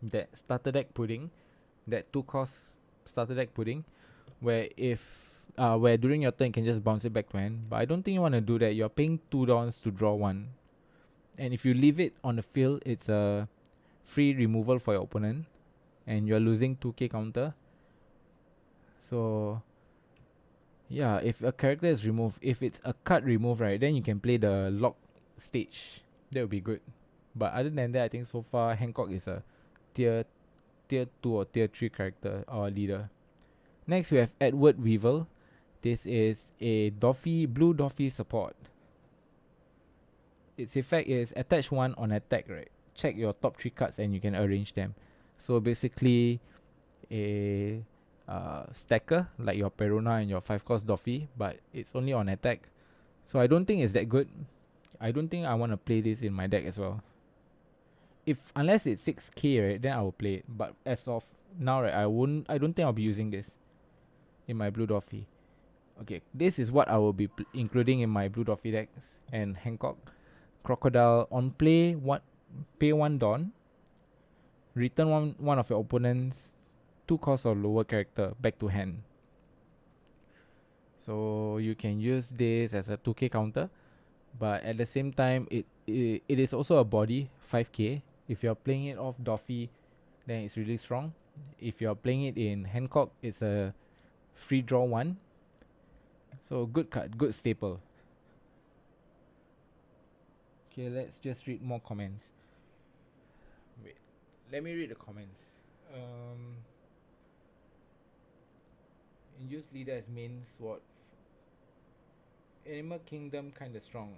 that starter deck pudding, that 2 cost starter deck pudding, where where during your turn you can just bounce it back to hand. But I don't think you want to do that. You're paying 2 dons to draw 1, and if you leave it on the field, it's a free removal for your opponent, and you're losing 2k counter. So yeah, if a character is removed, if it's a card removed, right, then you can play the lock stage. That would be good. But other than that, I think so far Hancock is a tier 2 or tier 3 character or leader. Next we have Edward Weevil. This is a blue Doffy support. Its effect is attach 1 on attack, right? Check your top 3 cards and you can arrange them. So basically a stacker like your Peruna and your 5 cost Doffy, but it's only on attack. So I don't think it's that good. I don't think I want to play this in my deck as well. Unless it's 6k, right, then I will play it. But as of now, right, I don't think I'll be using this in my blue Doffy. Okay, this is what I will be including in my blue Doffy decks and Hancock. Crocodile on play, pay 1 Don. Return one of your opponent's 2 cost or lower character back to hand. So you can use this as a 2k counter, but at the same time it is also a body 5k. If you're playing it off Doffy, then it's really strong. If you're playing it in Hancock, it's a free draw 1. So good card, good staple. Okay, let's just read more comments. Wait, let me read the comments. Use leader as main sword. Animal Kingdom kinda strong.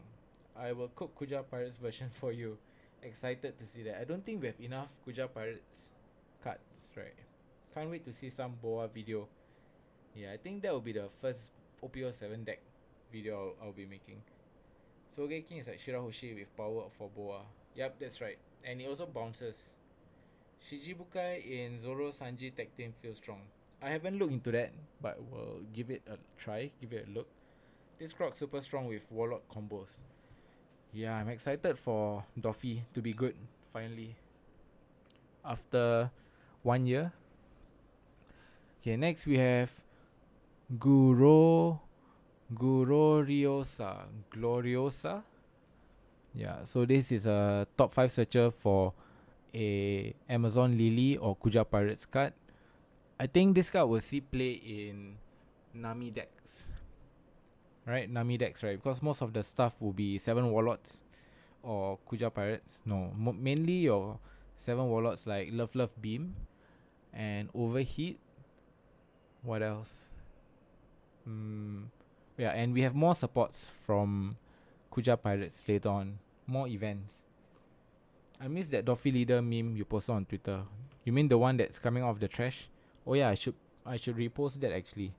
I will cook Kuja Pirates version for you. Excited to see that. I don't think we have enough Kuja Pirates cards, right? Can't wait to see some Boa video. Yeah, I think that will be the first OP07 deck video I'll be making. Sogeking is like Shirahoshi with power for Boa. Yep, that's right. And it also bounces. Shijibukai in Zoro Sanji tag team feels strong. I haven't looked into that, but we'll give it a try, give it a look. This Croc super strong with Warlock combos. Yeah, I'm excited for Doffy to be good, finally. After 1 year. Okay, next we have Guro Gloriosa. Gloriosa? Yeah, so this is a top 5 searcher for a Amazon Lily or Kuja Pirates card. I think this card will see play in Nami decks. Right? Nami decks, right? Because most of the stuff will be 7 Warlords or Kuja Pirates. No, mainly your 7 Warlords like Love Beam and Overheat. What else? Yeah, and we have more supports from Kuja Pirates later on. More events. I miss that Doffy leader meme you posted on Twitter. You mean the one that's coming off the trash? Oh yeah, I should repost that actually.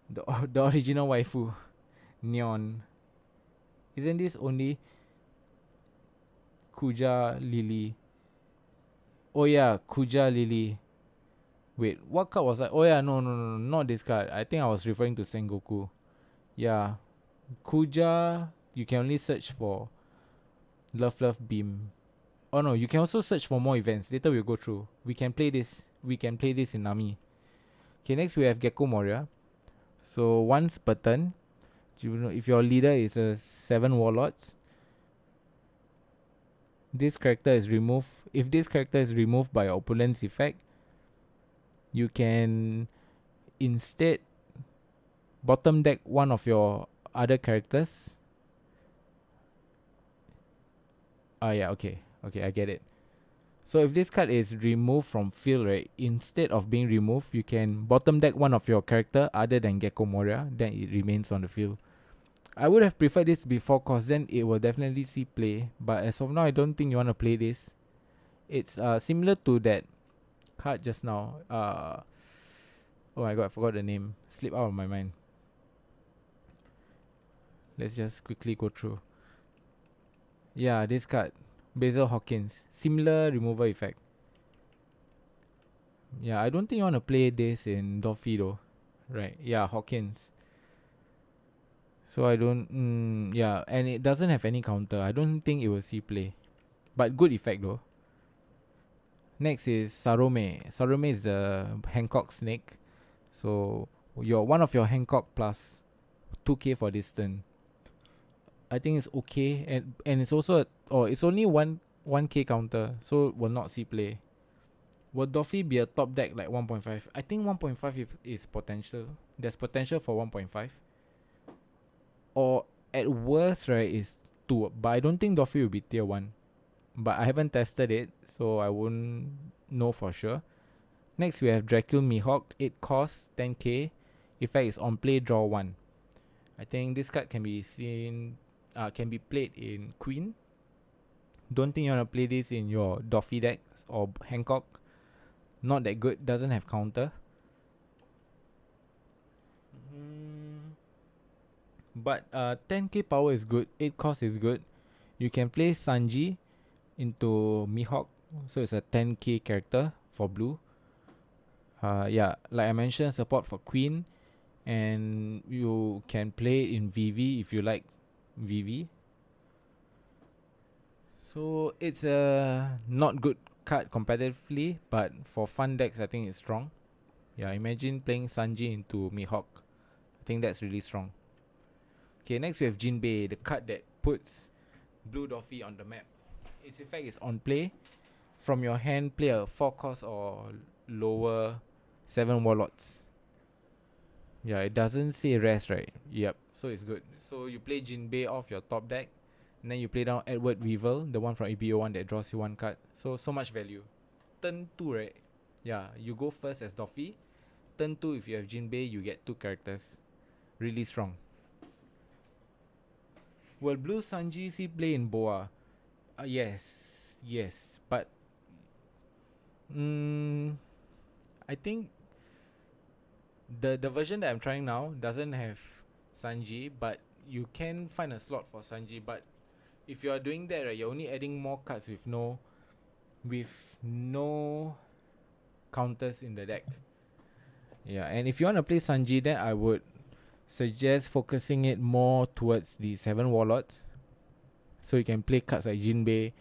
The the original waifu, Neon. Isn't this only Kuja Lily? Oh yeah, Kuja Lily. Wait, what card was that? Oh yeah, no, not this card. I think I was referring to Sengoku. Yeah, Kuja. You can only search for Love Beam. Oh no, you can also search for more events. Later we'll go through. We can play this. We can play this in Nami. Okay, next we have Gecko Moria. So once per turn, you know, if your leader is a 7 warlords, this character is removed. If this character is removed by your opponent's effect, you can instead bottom deck one of your other characters. Yeah, okay, I get it. So if this card is removed from field, right, instead of being removed, you can bottom deck one of your character other than Gecko Moria, then it remains on the field. I would have preferred this before, cause then it will definitely see play. But as of now, I don't think you want to play this. It's similar to that card just now. Oh my god, I forgot the name. Slipped out of my mind. Let's just quickly go through. Yeah, this card, Basil Hawkins, similar removal effect. Yeah, I don't think you want to play this in Doffy though, right? Yeah, Hawkins. So I don't. Yeah, and it doesn't have any counter. I don't think it will see play, but good effect though. Next is Sarome. Sarome is the Hancock snake. So you're one of your Hancock plus 2k for this turn. I think it's okay, and it's also it's only 1k counter, so will not see play. Will Doffy be a top deck like 1.5? I think 1.5 is potential. There's potential for 1.5. Or at worst, right, is 2. But I don't think Doffy will be tier 1. But I haven't tested it, so I won't know for sure. Next, we have Dracul Mihawk. It costs 10k. Effect is on play, draw 1. I think this card can be played in Queen. Don't think you want to play this in your Doffy decks or Hancock. Not that good, doesn't have counter. But 10k power is good, 8 cost is good. You can play Sanji into Mihawk, so it's a 10k character for blue. Yeah, like I mentioned, support for Queen, and you can play in VV if you like VV. So it's a not good card competitively, but for fun decks, I think it's strong. Yeah, imagine playing Sanji into Mihawk. I think that's really strong. Okay, next we have Jinbei, the card that puts Blue Doffy on the map. Its effect is on play. From your hand, play a 4 cost or lower 7 warlords. Yeah, it doesn't say rest, right? Yep, so it's good. So you play Jinbei off your top deck, and then you play down Edward Weevil, the one from ABO1 that draws you 1 card. So much value. Turn 2, right? Yeah, you go first as Doffy. Turn 2, if you have Jinbei, you get 2 characters. Really strong. Will Blue Sanji see play in Boa? Yes, but I think the version that I'm trying now doesn't have Sanji, but you can find a slot for Sanji. But if you are doing that, right, you're only adding more cards with no counters in the deck. Yeah, and if you want to play Sanji, then I would suggest focusing it more towards the 7 warlords. So you can play cards like Jinbei.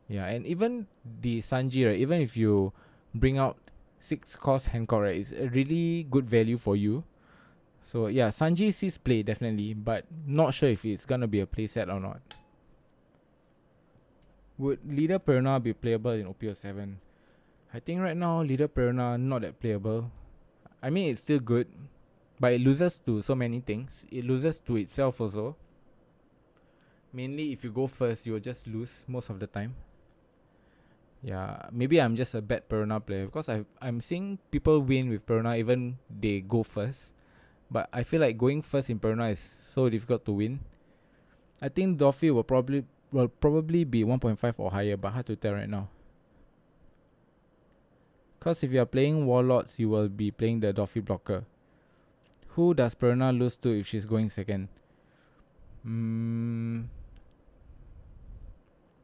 Yeah, and even the Sanji, right? Even if you bring out 6 cost Hancock, right? It's a really good value for you. So yeah, Sanji sees play definitely, but not sure if it's gonna be a playset or not. Would Leader Perna be playable in OP07? I think right now Leader Perna not that playable. I mean it's still good, but it loses to so many things. It loses to itself also. Mainly if you go first, you'll just lose most of the time. Yeah, maybe I'm just a bad Perna player because I'm seeing people win with Perna even they go first. But I feel like going first in Perna is so difficult to win. I think Doffy will probably be 1.5 or higher, but hard to tell right now. Cause if you are playing Warlords, you will be playing the Doffy blocker. Who does Perna lose to if she's going second?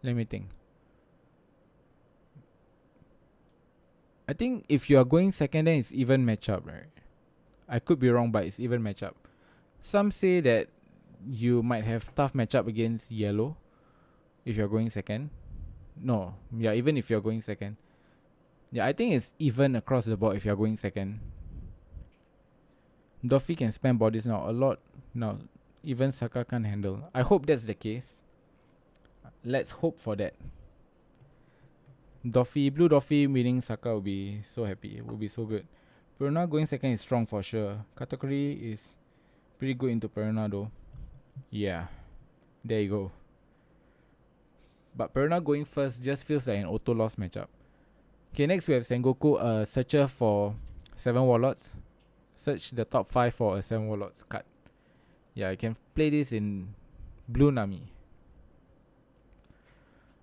Let me think. I think if you are going second, then it's even matchup, right? I could be wrong, but it's even matchup. Some say that you might have tough matchup against yellow if you're going second. No, yeah, even if you're going second. Yeah, I think it's even across the board if you're going second. Doffy can spam bodies now a lot. Now, even Saka can't handle. I hope that's the case. Let's hope for that. Doffy, blue Doffy winning Saka will be so happy. It will be so good. Perna going second is strong for sure. Katakuri is pretty good into Perna though. Yeah, there you go. But Perna going first just feels like an auto loss matchup. Okay, next we have Sengoku, a searcher for 7 warlords. Search the top 5 for a 7 warlords card. Yeah, you can play this in blue Nami.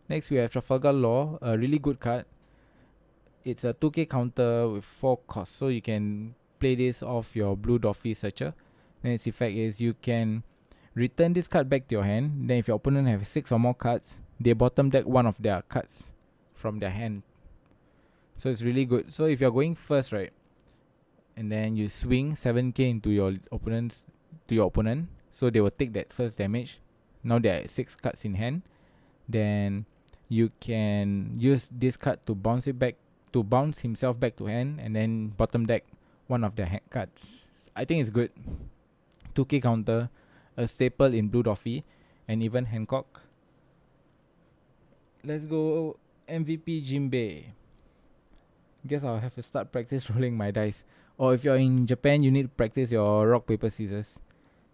Next we have Trafalgar Law, a really good card. It's a 2k counter with 4 costs, so you can play this off your blue Doffy searcher. Then its effect is you can return this card back to your hand. Then if your opponent have 6 or more cards, they bottom deck one of their cards from their hand. So it's really good. So if you're going first, right, and then you swing 7k into your opponent, so they will take that first damage. Now there are 6 cards in hand. Then you can use this card to bounce himself back to hand, and then bottom deck one of their hand cards. I think it's good. 2k counter, a staple in blue Doffy, and even Hancock. Let's go MVP Jinbei. Guess I'll have to start practice rolling my dice. Or if you're in Japan, you need to practice your rock, paper, scissors.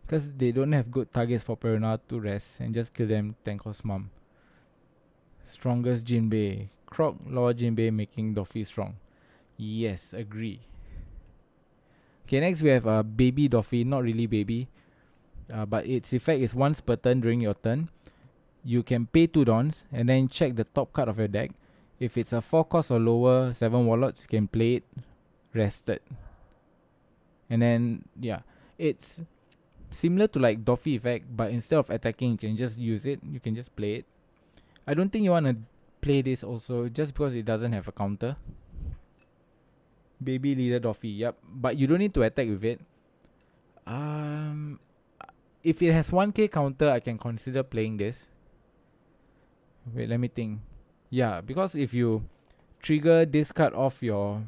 Because they don't have good targets for Perna to rest and just kill them 10 cost mum. Strongest Jinbei. Croc Law Jinbei making Doffy strong. Yes, agree. Okay, next we have a baby Doffy. Not really baby. But its effect is once per turn during your turn. You can pay 2 dons and then check the top card of your deck. If it's a 4 cost or lower 7 warlords, you can play it rested. And then, yeah, it's similar to like Doffy effect, but instead of attacking, you can just use it. You can just play it. I don't think you want to play this also just because it doesn't have a counter. Baby Leader Doffy, yep. But you don't need to attack with it. If it has 1k counter, I can consider playing this. Wait, let me think. Yeah, because if you trigger this card off your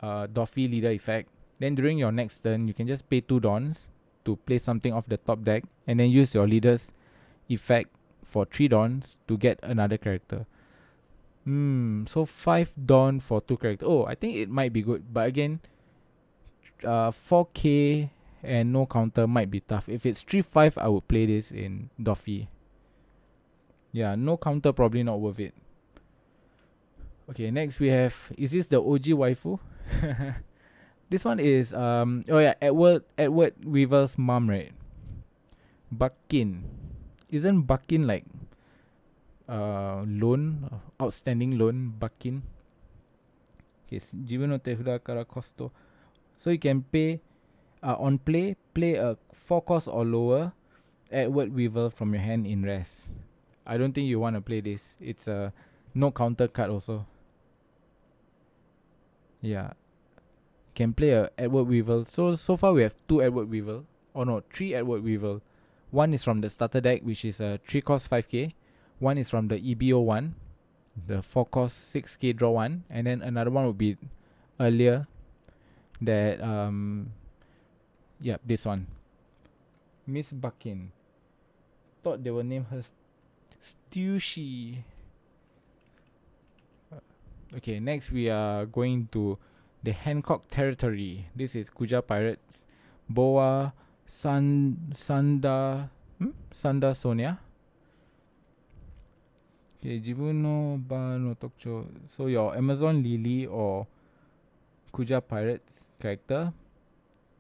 Doffy Leader effect, then during your next turn, you can just pay 2 dons to play something off the top deck, and then use your Leader's effect for 3 dons to get another character. So 5 don for 2 characters. Oh, I think it might be good, but again, 4k and no counter might be tough. If it's 3-5, I would play this in Doffy. Yeah, no counter probably not worth it. Okay, next we have, is this the OG waifu? This one is Edward Weaver's mom, right? Buckin. Isn't Buckin like loan, outstanding loan, Buckin? Okay, Jibu no Tefuda Kara Costo. So you can pay on play a 4 cost or lower Edward Weaver from your hand in rest. I don't think you want to play this. It's a no counter card also. Yeah. can play a Edward Weevil. So far we have 2 Edward Weevil. Oh no, 3 Edward Weevil. One is from the starter deck, which is a 3 cost 5k. One is from the EBO1, the 4 cost 6k draw one, and then another one would be earlier that this one. Miss Buckin. Thought they will name her Stushy. Okay, next we are going to the Hancock territory. This is Kuja Pirates, Boa Sanda Sonia. Okay, Jibuno Ba no Tokcho. So your Amazon Lily or Kuja Pirates character,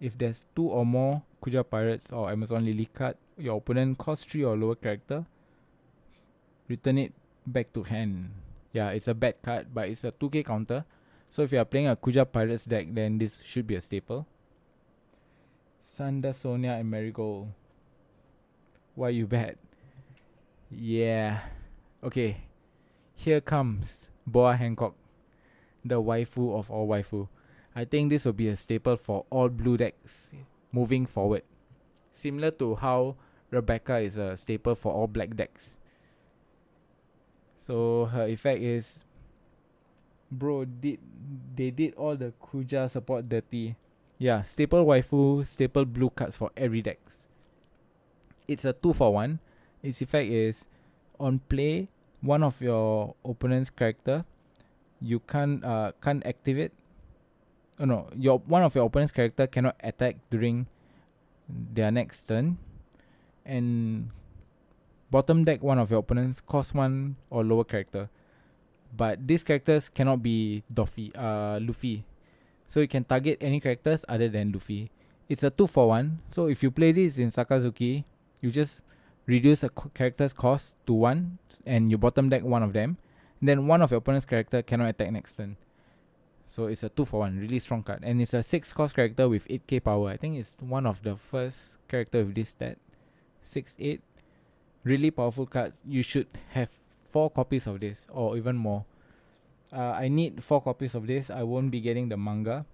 if there's 2 or more Kuja Pirates or Amazon Lily card, your opponent cost 3 or lower character, return it back to hand. Yeah, it's a bad card, but it's a 2k counter. So if you are playing a Kuja Pirates deck, then this should be a staple. Sanda, Sonia, and Marigold. Why you bad? Yeah. Okay. Here comes Boa Hancock, the waifu of all waifu. I think this will be a staple for all blue decks moving forward. Similar to how Rebecca is a staple for all black decks. So her effect is, bro, they did all the Kuja support dirty. Yeah, staple waifu, staple blue cards for every decks. It's a 2 for 1. Its effect is, on play, one of your opponent's character, you can't activate. Oh no, one of your opponent's character cannot attack during their next turn, and bottom deck one of your opponents cost 1 or lower character. But these characters cannot be Luffy. So you can target any characters other than Luffy. It's a 2 for 1. So if you play this in Sakazuki, you just reduce a character's cost to 1 and you bottom deck one of them. Then one of your opponent's character cannot attack next turn. So it's a 2 for 1, really strong card. And it's a 6 cost character with 8k power. I think it's one of the first character with this stat. 6-8. Really powerful cards. You should have 4 copies of this or even more. I need 4 copies of this. I won't be getting the manga.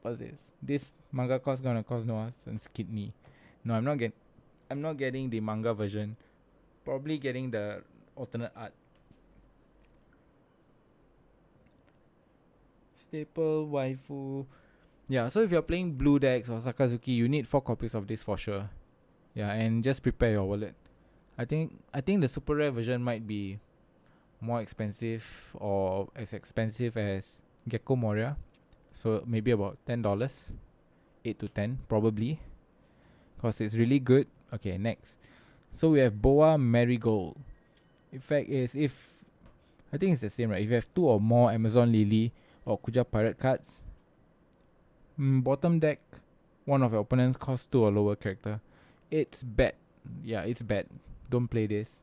What's this? This manga gonna cost Noah Sun's kidney. No, I'm not getting the manga version. Probably getting the alternate art. Staple waifu. Yeah, so if you're playing blue decks or Sakazuki, you need 4 copies of this for sure. Yeah, and just prepare your wallet. I think the super rare version might be more expensive or as expensive as Gecko Moria. So maybe about $10. 8 to 10 probably. Because it's really good. Okay, next. So we have Boa Marigold. Effect is, I think it's the same, right? If you have 2 or more Amazon Lily or Kuja Pirate cards, bottom deck one of your opponents costs 2 or lower character. It's bad. Yeah, it's bad. Don't play this.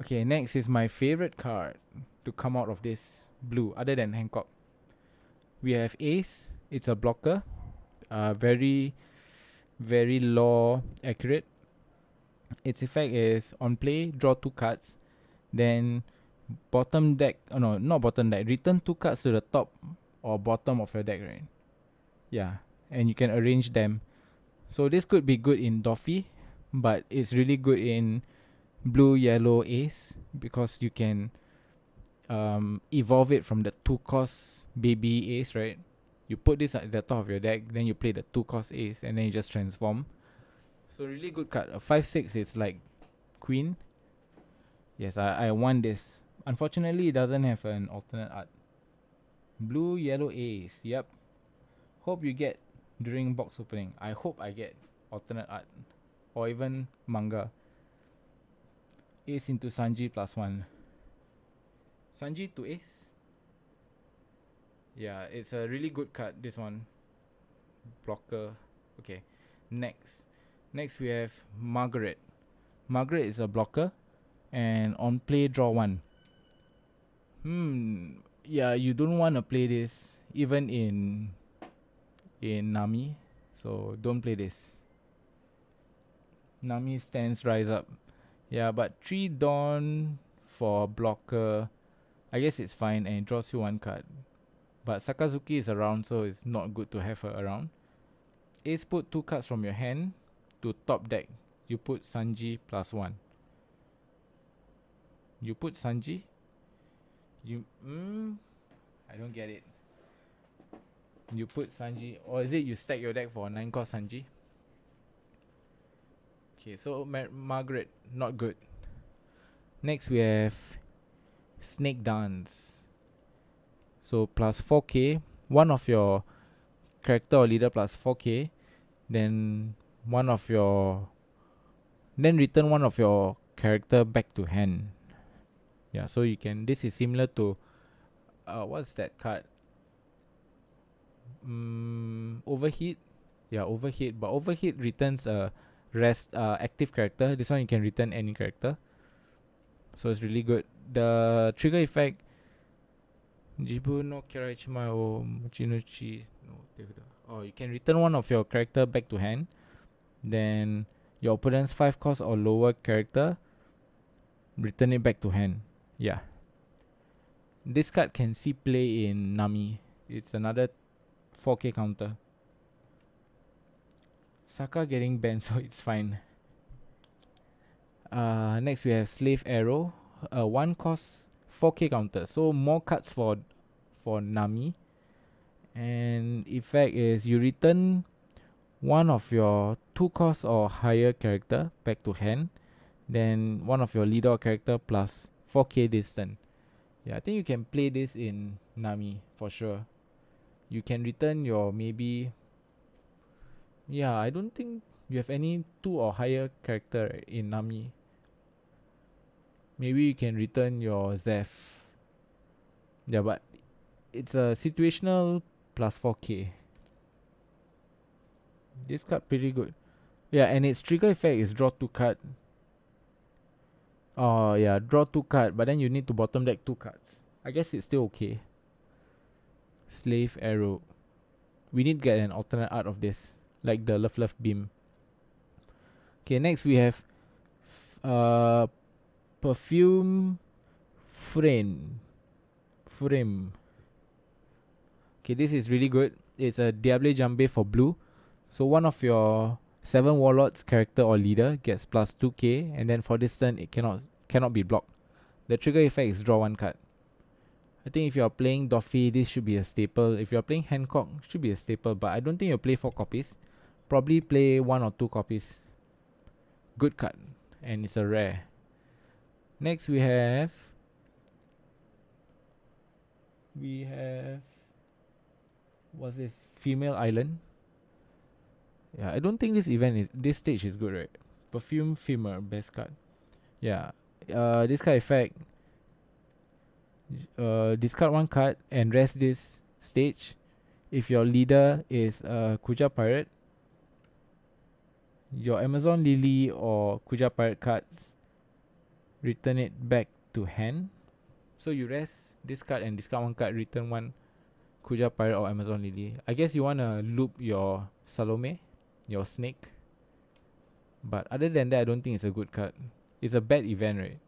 Okay, next is my favorite card to come out of this blue, other than Hancock. We have Ace. It's a blocker. Very, very law accurate. Its effect is, on play, draw 2 cards. Then bottom deck, not bottom deck, return 2 cards to the top or bottom of your deck, right? Yeah, and you can arrange them. So this could be good in Doffy, but it's really good in blue yellow Ace because you can evolve it from the 2 cost baby Ace, right? You put this at the top of your deck, then you play the 2 cost Ace, and then you just transform. So really good card. A 5/6 is like Queen. Yes, I want this. Unfortunately, it doesn't have an alternate art. Blue yellow Ace. Yep. Hope you get during box opening. I hope I get alternate art or even manga. Ace into Sanji +1. Sanji to Ace. Yeah, it's a really good card, this one. Blocker. Okay, next we have Margaret. Margaret is a blocker, and on play, draw 1. Yeah, you don't want to play this even in Nami, so don't play this. Nami stands rise up. Yeah, but 3 Dawn for blocker, I guess it's fine, and it draws you 1 card. But Sakazuki is around, so it's not good to have her around. Ace, put 2 cards from your hand to top deck. You put Sanji +1. You put Sanji? You I don't get it. You put Sanji, or is it you stack your deck for 9 cost Sanji? Okay, so Margaret, not good. Next we have Snake Dance. So plus 4k, one of your character or leader plus 4k, then return one of your character back to hand. Yeah, so you can, this is similar to what's that card? Overheat. Yeah, Overheat, but Overheat returns a rest active character. This one you can return any character, so it's really good. The trigger effect, Jibu no Kiraichima o Mochinuchi no Teuda. Oh, you can return one of your character back to hand. Then your opponent's 5 cost or lower character, return it back to hand. Yeah. This card can see play in Nami. It's another 4k counter. Saka getting banned, so it's fine. Next we have Slave Arrow. 1 cost 4k counter. So more cards for Nami. And effect is you return one of your 2 cost or higher character back to hand. Then one of your leader character plus 4k distance. Yeah, I think you can play this in Nami for sure. You can return your maybe. Yeah, I don't think you have any 2 or higher character in Nami. Maybe you can return your Zeph. Yeah, but it's a situational plus 4k. This card pretty good. Yeah, and its trigger effect is draw 2 card. Oh yeah, draw 2 card, but then you need to bottom deck 2 cards. I guess it's still okay. Slave Arrow. We need to get an alternate art of this, like the Love Beam. Okay, next we have Perfume Frame. Okay, this is really good. It's a Diable Jambe for blue. So one of your 7 warlords character or leader gets plus 2k, and then for this turn it cannot be blocked. The trigger effect is draw 1 card. I think if you are playing Doffy, this should be a staple. If you are playing Hancock, should be a staple, but I don't think you'll play 4 copies. Probably play 1 or 2 copies. Good card, and it's a rare. Next we have what's this? Female Island. Yeah, I don't think this stage is good, right? Perfume Femur, best card. Yeah. This card effect. Discard 1 card and rest this stage. If your leader is Kuja Pirate, your Amazon Lily or Kuja Pirate cards, return it back to hand. So you rest this card and discard 1 card, return 1 Kuja Pirate or Amazon Lily. I guess you wanna loop your Salome, your snake. But other than that, I don't think it's a good card. It's a bad event, right?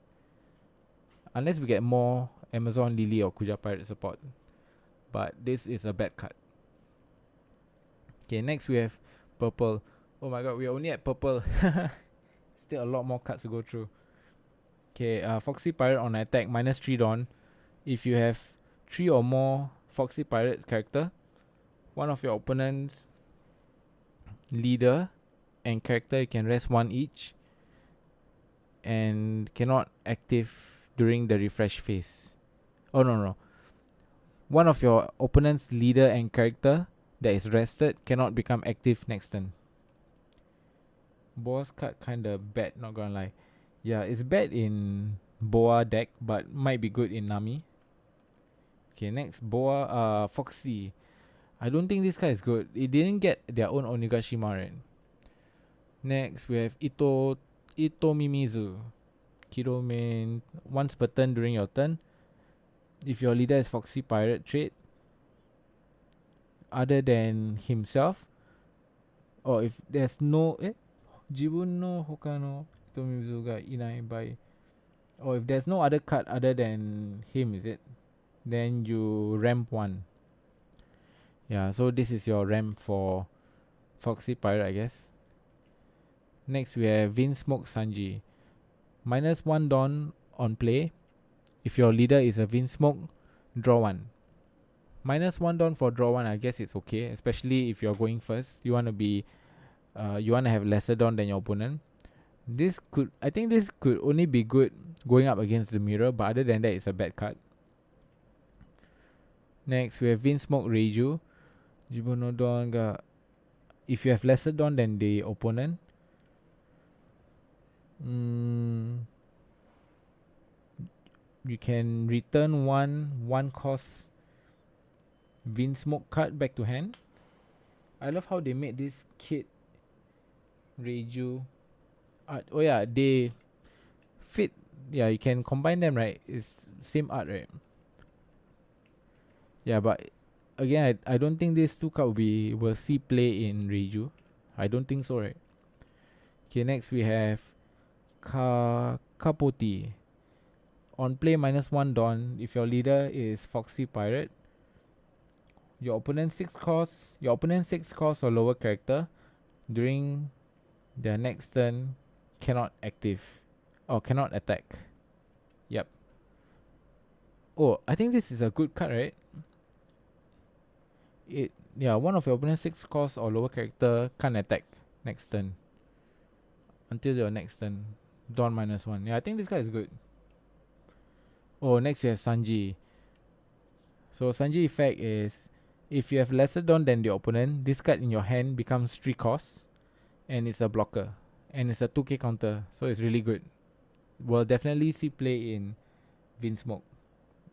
Unless we get more Amazon Lily or Kuja Pirate support. But this is a bad card. Okay, next we have purple. Oh my god, we're only at purple. Still a lot more cards to go through. Okay, Foxy Pirate on attack, -3 Dawn. If you have 3 or more Foxy Pirate character, one of your opponent's leader and character, you can rest 1 each. And cannot active during the refresh phase. Oh no. One of your opponent's leader and character that is rested cannot become active next turn. Boa's card kinda bad, not gonna lie. Yeah, it's bad in Boa deck, but might be good in Nami. Okay, next Boa Foxy. I don't think this card is good. It didn't get their own Onigashima, right? Next we have Itomimizu. Kirome, once per turn during your turn. If your leader is Foxy Pirate trait, other than himself, or if there's no Jibun no Hokano Itomimizu ga inai by, or if there's no other card other than him, is it? Then you ramp 1. Yeah, so this is your ramp for Foxy Pirate, I guess. Next we have Windsmoke Sanji. -1 Dawn on play. If your leader is a Windsmoke, draw 1. -1 Dawn for draw 1, I guess it's okay, especially if you're going first. You wanna be you wanna have lesser Dawn than your opponent. I think this could only be good going up against the mirror, but other than that, it's a bad card. Next, we have Windsmoke Reiju. Jibono Dawn ga. If you have lesser Dawn than the opponent, you can return one cost Windsmoke card back to hand. I love how they made this kid Reiju art. Oh yeah, they fit. Yeah, you can combine them, right? It's same art, right? Yeah, but again, I don't think these two cards will see play in Reiju. I don't think so, right? Okay, next we have Kapoti. On play -1 Dawn, if your leader is Foxy Pirate, your opponent 6 cost or lower character during their next turn cannot active or cannot attack. Yep. Oh, I think this is a good card, right? One of your opponent's 6 cost or lower character can't attack next turn until your next turn. Dawn -1. Yeah, I think this guy is good. Oh, next you have Sanji. So Sanji effect is if you have lesser Dawn than the opponent, this card in your hand becomes 3 costs, and it's a blocker, and it's a 2k counter, so it's really good. Will definitely see play in Windsmoke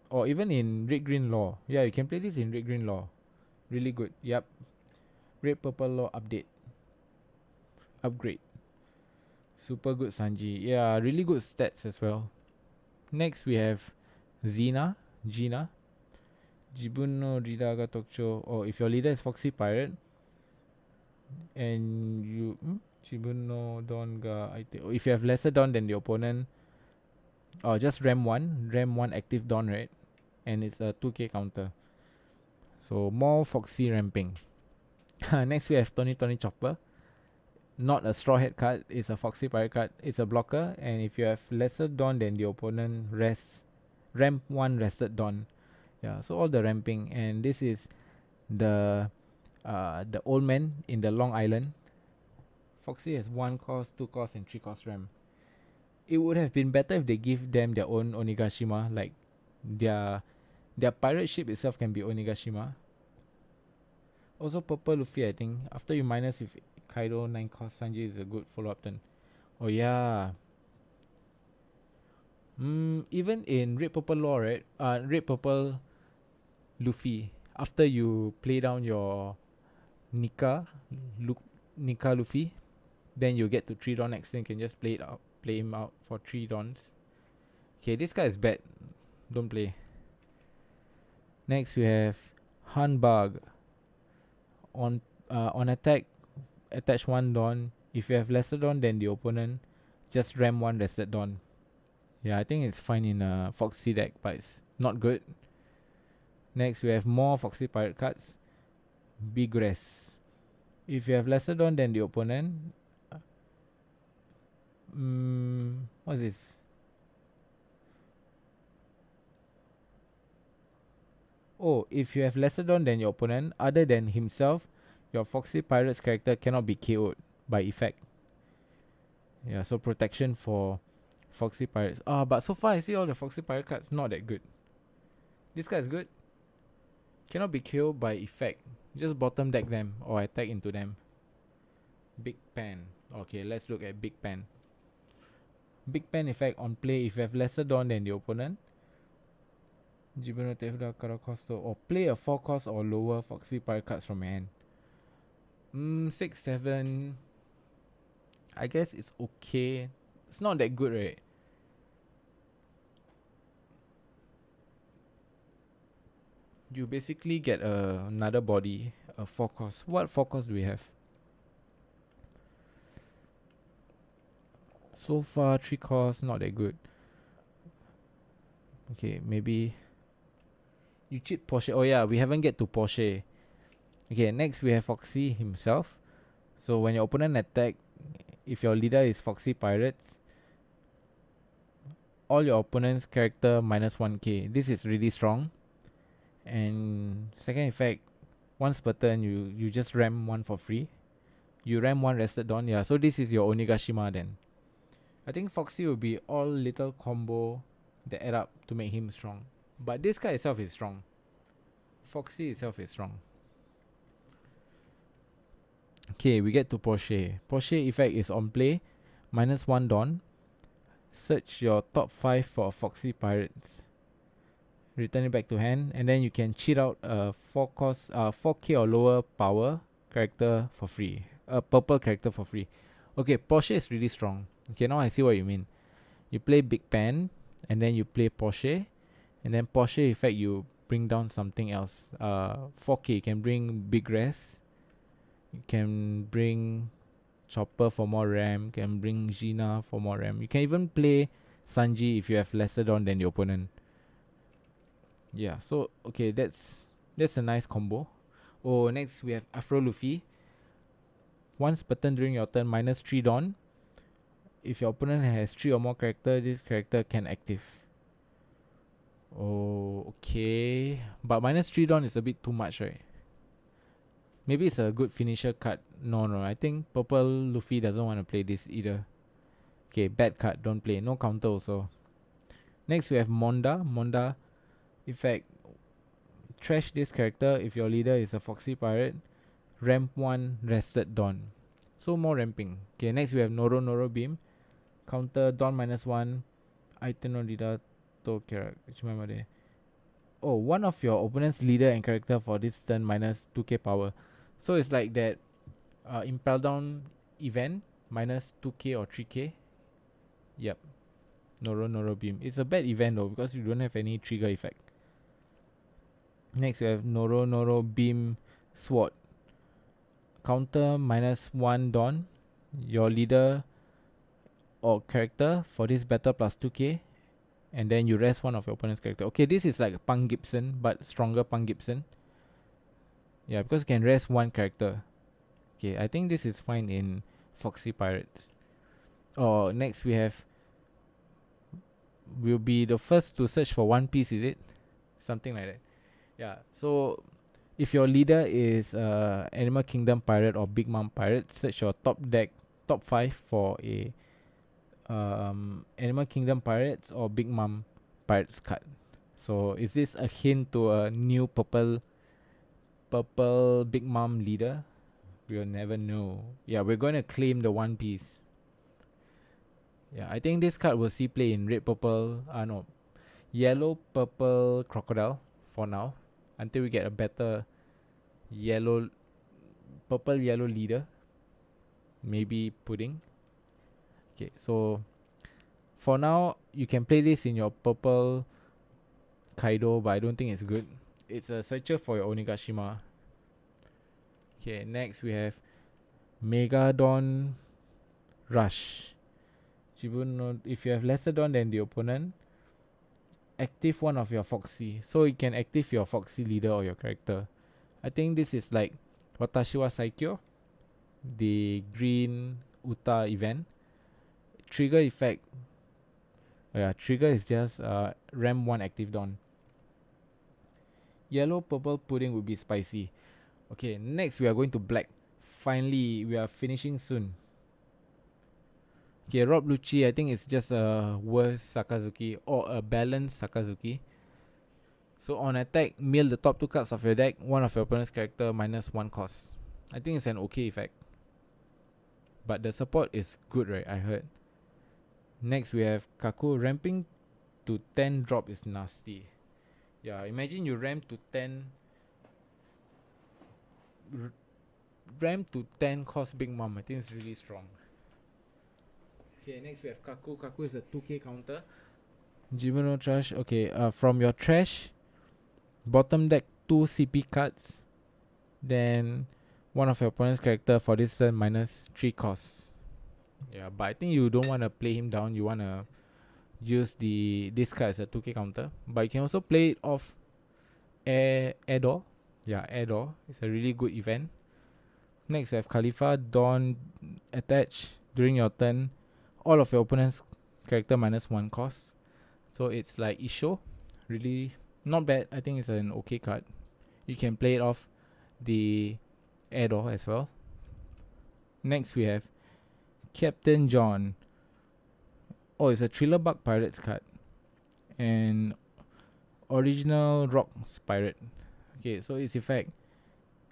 or even in Red Green Law. Yeah, you can play this in Red Green Law. Really good. Yep. Red Purple Law upgrade. Super good Sanji. Yeah, really good stats as well. Next we have Gina. Jibun no Rida ga Tokcho. Or if your leader is Foxy Pirate and you Jibun no Don ga or if you have lesser Don than the opponent, or just ram 1 active Don, right? And it's a 2k counter. So more Foxy ramping. Next we have Tony Chopper. Not a Straw Hat card, it's a Foxy Pirate card. It's a blocker, and if you have lesser Dawn than the opponent, ramp 1 rested Dawn. Yeah, so all the ramping, and this is the old man in the Long Island. Foxy has 1 cost, 2 cost, and 3 cost ramp. It would have been better if they give them their own Onigashima, like their pirate ship itself can be Onigashima. Also Purple Luffy, I think. After you minus if Kaido 9 cost, Sanji is a good follow-up turn. Oh yeah. Even in Red Purple Law, right? Red Purple Luffy. After you play down your Nika Luffy, then you get to 3 Dawn next turn. You can just play him out for 3 Dawns. Okay, this guy is bad. Don't play. Next we have Hanbag. On attack, attach 1 Dawn. If you have lesser Dawn than the opponent, just ram 1 rested Dawn. Yeah, I think it's fine in a Foxy deck, but it's not good. Next, we have more Foxy Pirate cards. Big Rest. If you have lesser Dawn than the opponent, what's this? Oh, if you have lesser Dawn than your opponent, other than himself, your Foxy Pirate's character cannot be KO'd by effect. Yeah, so protection for Foxy Pirates. But so far I see all the Foxy Pirate cards not that good. This guy is good. Cannot be killed by effect. Just bottom deck them or attack into them. Big Pen. Okay, let's look at Big Pen. Big Pen effect on play if you have lesser Dawn than the opponent. Or play a 4 cost or lower Foxy Pirate cards from your hand. 6, 7. I guess it's okay. It's not that good, right? You basically get another body, a 4 cost. What 4 cost do we have? So far, 3 costs, not that good. Okay, maybe you cheat Porsche. Oh yeah, we haven't get to Porsche. Okay, next we have Foxy himself. So when your opponent attack, if your leader is Foxy Pirates, all your opponent's character minus 1k. This is really strong. And second effect, once per turn, you just ram one for free. You ram one rested Dawn. Yeah, so this is your Onigashima then. I think Foxy will be all little combo that add up to make him strong. But this guy itself is strong. Foxy itself is strong. Okay, we get to Porsche. Porsche effect is on play, minus 1 Dawn. Search your top 5 for Foxy Pirates. Return it back to hand, and then you can cheat out a 4k or lower power character for free. A purple character for free. Okay, Porsche is really strong. Okay, now I see what you mean. You play Big Pen, and then you play Porsche, and then Porsche effect you bring down something else. 4k you can bring Big Res. You can bring Chopper for more RAM. You can bring Gina for more RAM. You can even play Sanji if you have lesser Dawn than the opponent. Yeah, so okay, that's a nice combo. Oh, next we have Afro Luffy. Once per turn during your turn, minus 3 Dawn. If your opponent has 3 or more character, this character can active. Oh, okay. But minus 3 Dawn is a bit too much, right? Maybe it's a good finisher card. No, I think Purple Luffy doesn't want to play this either. Okay, bad card, don't play. No counter also. Next we have Monda. Monda effect, trash this character if your leader is a Foxy Pirate. Ramp 1 rested Dawn. So more ramping. Okay, next we have Noro Beam. Counter Dawn minus 1. Item no leader to character. Oh, one of your opponent's leader and character for this turn minus 2k power. So it's like that Impel Down event minus 2k or 3k. Yep. Noro Beam. It's a bad event though because you don't have any trigger effect. Next we have Noro Beam Sword. Counter minus 1 Dawn. Your leader or character for this battle plus 2k. And then you rest one of your opponent's character. Okay, this is like Punk Gibson, but stronger Punk Gibson. Yeah, because you can rest one character. Okay, I think this is fine in Foxy Pirates. Oh, next we have... We'll be the first to search for One Piece, is it? Something like that. Yeah, so if your leader is Animal Kingdom Pirate or Big Mom Pirate, search your top 5 for a Animal Kingdom Pirates or Big Mom Pirates card. So is this a hint to a new purple Big Mom leader? We'll never know. Yeah, we're going to claim the One Piece. Yeah, I think this card will see play in yellow purple crocodile for now, until we get a better purple yellow leader. Maybe Pudding. Okay, so for now you can play this in your purple Kaido, but I don't think it's good. It's a searcher for your Onigashima. Okay, next we have Megadon Rush. If you have lesser Dawn than the opponent, active one of your Foxy. So you can active your Foxy leader or your character. I think this is like Watashi wa Saikyo, the green Uta event. Trigger effect. Yeah, trigger is just ram 1 active Dawn. Yellow purple Pudding would be spicy. Okay, next we are going to black. Finally, we are finishing soon. Okay, Rob Lucci, I think it's just a worse Sakazuki or a balanced Sakazuki. So on attack, mill the top 2 cards of your deck, one of your opponent's character minus 1 cost. I think it's an okay effect. But the support is good, right? I heard. Next we have Kaku. Ramping to 10 drop is nasty. Yeah, imagine you ramp to 10. Ramp to 10 cost Big Mom. I think it's really strong. Okay, next we have Kaku. Kaku is a 2k counter. Jimeno Trash. Okay, from your trash, bottom deck 2 CP cards. Then one of your opponent's character for this turn minus 3 costs. Yeah, but I think you don't want to play him down. You want to use this card as a 2k counter. But you can also play it off Edo. Yeah, air door. It's a really good event. Next, we have Khalifa Dawn attach during your turn. All of your opponent's character minus 1 cost. So it's like Isho. Really not bad. I think it's an okay card. You can play it off the air door as well. Next, we have Captain John. Oh, it's a Thriller Bug Pirates card. And original Rocks Pirate. Okay, so its effect.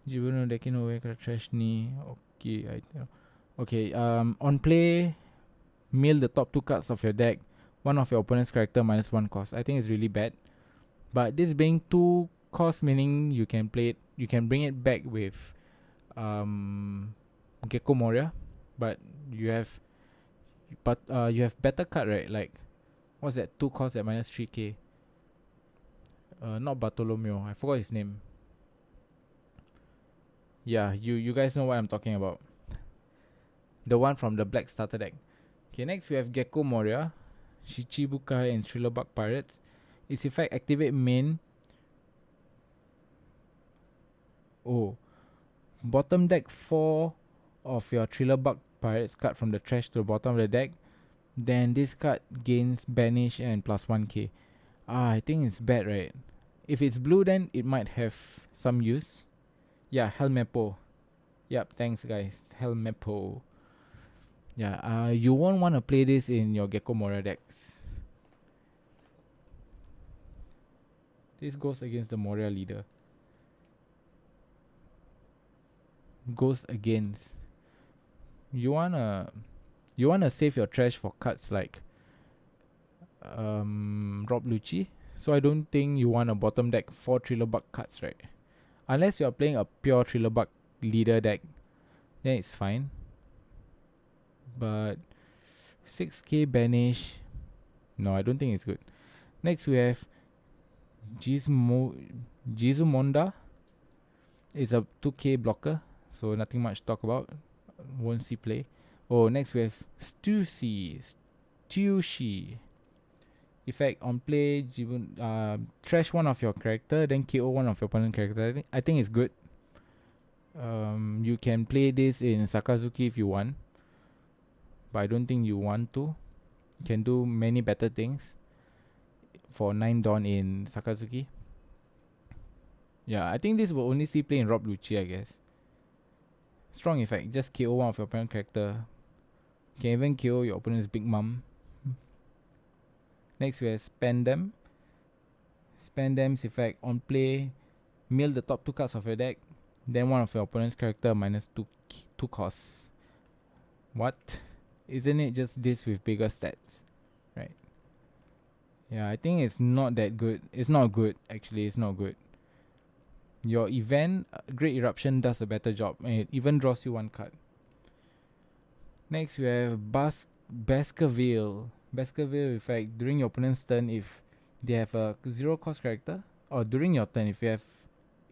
Jibuno Dekin away trash ni. Okay, on play, mill the top 2 cards of your deck. One of your opponent's character minus 1 cost. I think it's really bad. But this being 2 cost, meaning you can play it, you can bring it back with Gecko Moria. But you have better card, right? Like, what's that? 2 cost at minus 3k. Not Bartolomeo. I forgot his name. Yeah, you guys know what I'm talking about. The one from the black starter deck. Okay, next we have Gecko Moria, Shichibukai, and Thriller Bug Pirates. Its effect, activate main. Oh, bottom deck 4 of your Thriller Bug Pirates card from the trash to the bottom of the deck. Then this card gains banish and plus 1k. I think it's bad, right? If it's blue, then it might have some use. Yeah, Helmepo. Yep, thanks guys. Helmepo. Yeah, you won't want to play this in your Gecko Moria decks. This goes against the Moria leader. Goes against. You wanna save your trash for cards like Rob Lucci. So I don't think you want a bottom deck 4 Thriller Bug cards, right? Unless you are playing a pure Thriller Bug leader deck, then it's fine. But 6k banish, no, I don't think it's good. Next we have Jizumonda. It's a 2k blocker, so nothing much to talk about. Won't see play. Oh, next we have Stushi. Effect on play, trash one of your character, then KO one of your opponent character. I think it's good. You can play this in Sakazuki if you want, but I don't think you want to. You can do many better things for 9 Dawn in Sakazuki. Yeah, I think this will only see play in Rob Lucci, I guess. Strong effect, just KO one of your opponent character. You can even KO your opponent's big mom. Next we have Spandam. Spandam's effect, on play, mill the top 2 cards of your deck, then one of your opponent's character minus 2 costs. What? Isn't it just this with bigger stats? Right. Yeah, I think it's not that good. It's not good, actually. It's not good. Your event, Great Eruption, does a better job, and it even draws you 1 card. Next we have Baskerville. Baskerville effect, during your opponent's turn, if they have a 0 cost character, or during your turn,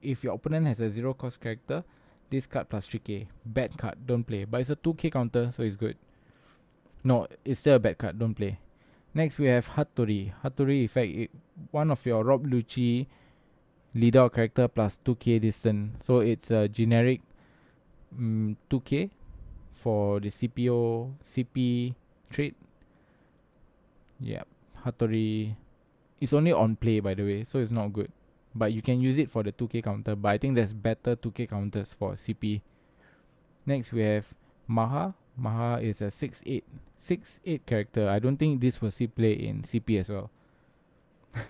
if your opponent has a 0 cost character, this card plus 3k. Bad card, don't play. But it's a 2k counter, so it's good. No, it's still a bad card, don't play. Next we have Hattori. Hattori effect, one of your Rob Lucci leader or character plus 2k distance. So it's a generic 2k for the CP trait. Yeah, Hattori is only on play, by the way, so it's not good. But you can use it for the 2k counter, but I think there's better 2k counters for CP. Next we have Maha. Maha is a 6'8 character. I don't think this will see play in CP as well.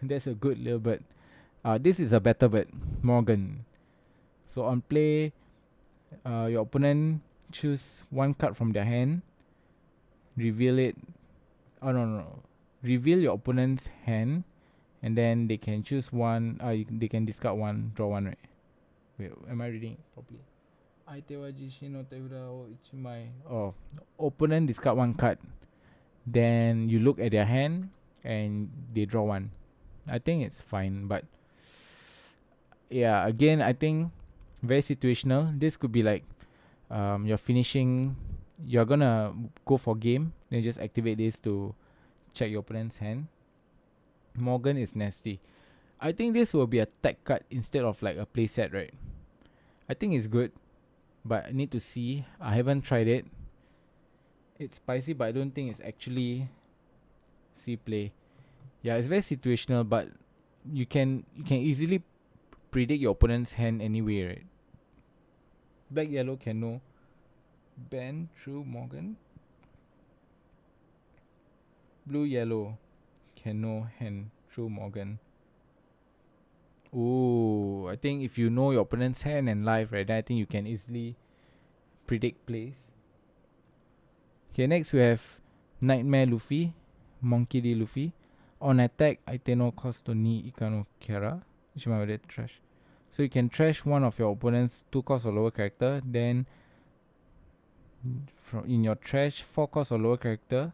That's a good little bird. This is a better bird, Morgan. So on play, your opponent choose 1 card from their hand, reveal it. Oh no. Reveal your opponent's hand, and then they can choose 1. They can discard 1, draw 1, right? Wait, am I reading it properly? Oh, opponent discard 1 card. Then you look at their hand and they draw 1. I think it's fine, but yeah, again, I think very situational. This could be like you're finishing, you're gonna go for game, then just activate this to check your opponent's hand. Morgan is nasty. I think this will be a tech card instead of like a playset, right? I think it's good, but I need to see. I haven't tried it. It's spicy, but I don't think it's actually C play. Yeah, it's very situational, but you can easily predict your opponent's hand anyway, right? Black yellow can know ban through Morgan. Blue yellow can know hand through Morgan. Ooh, I think if you know your opponent's hand and life, right, then I think you can easily predict plays. Okay, next we have Nightmare Luffy, Monkey D. Luffy. On attack, Aiteno cost ni Ikano Kera. Trash. So you can trash one of your opponent's 2 cost or lower character, then from in your trash 4 cost or lower character,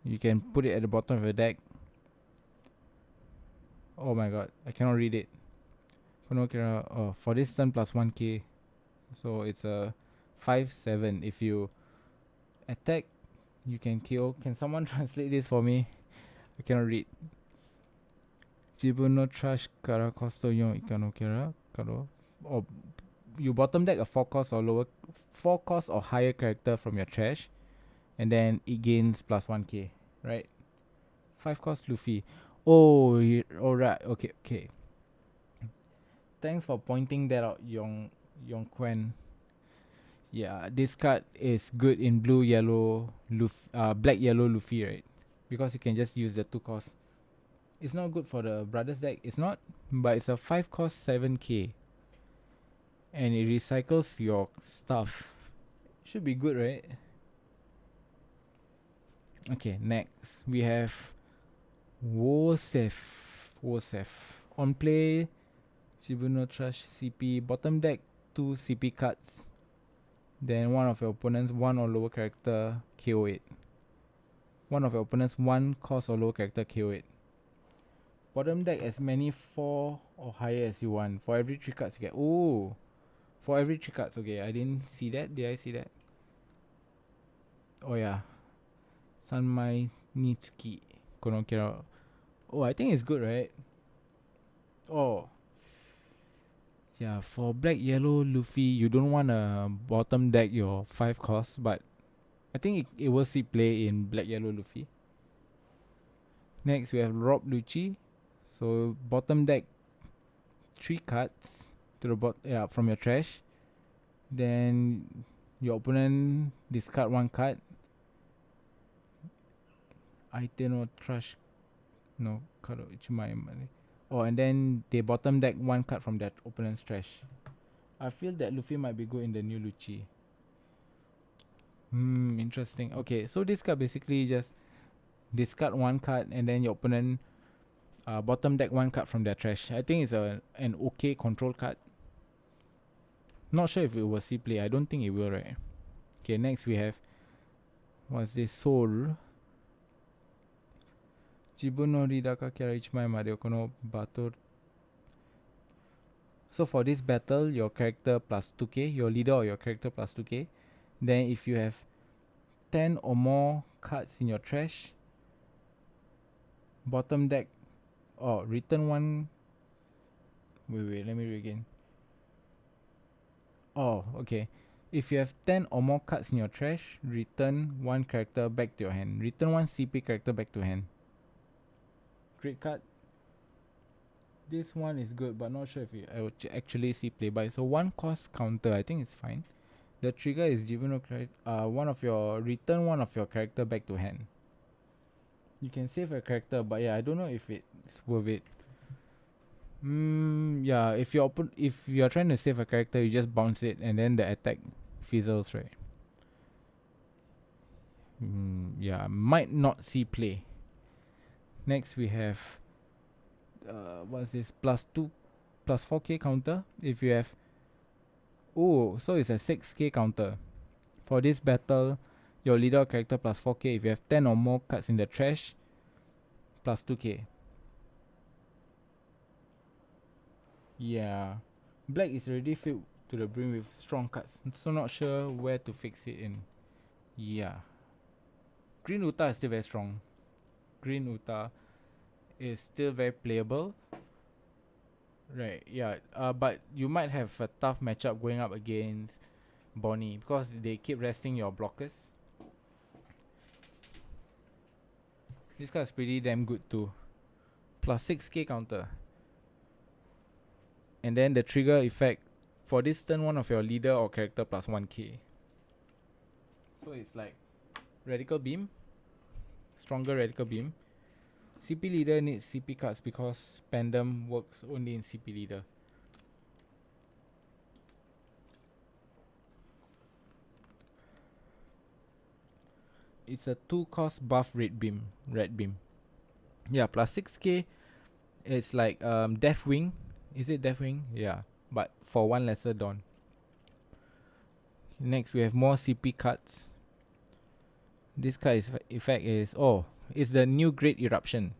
you can put it at the bottom of your deck. Oh my god, I cannot read it. Oh, for this turn plus 1k. So it's a 5/7. If you attack, you can kill. Can someone translate this for me? I cannot read. Jibun no trash kara costo yon ikano kara karo. Or you bottom deck a 4 cost or lower 4 cost or higher character from your trash, and then it gains plus 1k, right? 5 cost Luffy. Oh, alright. Okay. Thanks for pointing that out, Yong Quen. Yeah, this card is good in blue, yellow, black, yellow Luffy, right? Because you can just use the 2 cost. It's not good for the brothers deck. It's not, but it's a 5 cost 7k, and it recycles your stuff. Should be good, right? Okay, next we have Wosef. On play, Shibuno Trash CP. Bottom deck 2 CP cards. Then one of your opponent's 1 or lower character KO it. One of your opponent's 1 cost or lower character KO it. Bottom deck as many 4 or higher as you want. For every 3 cards you get. Oh, for every 3 cards. Okay, I didn't see that. Did I see that? Oh yeah. Sanmai Nitsuki. Konokira. Oh, I think it's good, right? Oh. Yeah, for black, yellow, Luffy, you don't want to bottom deck your 5 costs, but I think it will see play in black, yellow, Luffy. Next, we have Rob Lucci. So, bottom deck 3 cards to the from your trash. Then, your opponent discard 1 card. Aite trash. No, Karo Ichimai money. Oh, and then they bottom deck 1 card from that opponent's trash. I feel that Luffy might be good in the new Lucci. Interesting. Okay, so this card basically just discard 1 card and then your opponent bottom deck 1 card from their trash. I think it's an okay control card. Not sure if it will see play. I don't think it will, right? Okay, next we have, what's this? Soul. Jibun no Ridaka Kara Ichimai Mario Kono Battle. So for this battle, your character plus 2k, your leader or your character plus 2k. Then if you have 10 or more cards in your trash, bottom deck, return 1. Wait, let me read again. Oh, okay. If you have 10 or more cards in your trash, return 1 character back to your hand. Return 1 CP character back to hand. Great card. This one is good, but not sure if I would actually see play. But it's a 1 cost counter. I think it's fine. The trigger is given return one of your character back to hand. You can save a character, but yeah, I don't know if it's worth it. Yeah, if you're trying to save a character, you just bounce it and then the attack fizzles, right? Yeah, might not see play. Next we have what's this? Plus 4k counter. If you have so it's a 6k counter. For this battle, your leader character plus 4k. If you have 10 or more cards in the trash, plus 2k. Yeah, black is already filled to the brim with strong cards, so not sure where to fix it in. Yeah, green Uta is still very strong. Green Uta is still very playable, Right, yeah. But you might have a tough matchup going up against Bonnie because they keep resting your blockers. This card is pretty damn good too. Plus 6k counter. And then the trigger effect for this turn, one of your leader or character plus 1k. So it's like Radical Beam, stronger Radical Beam. CP leader needs CP cards because Pandem works only in CP leader. It's a 2 cost buff red beam. Yeah, plus 6k. It's like Death Wing. Is it Death Wing? Yeah, but for 1 lesser Dawn. Next we have more CP cards. This card effect is it's the new Great Eruption.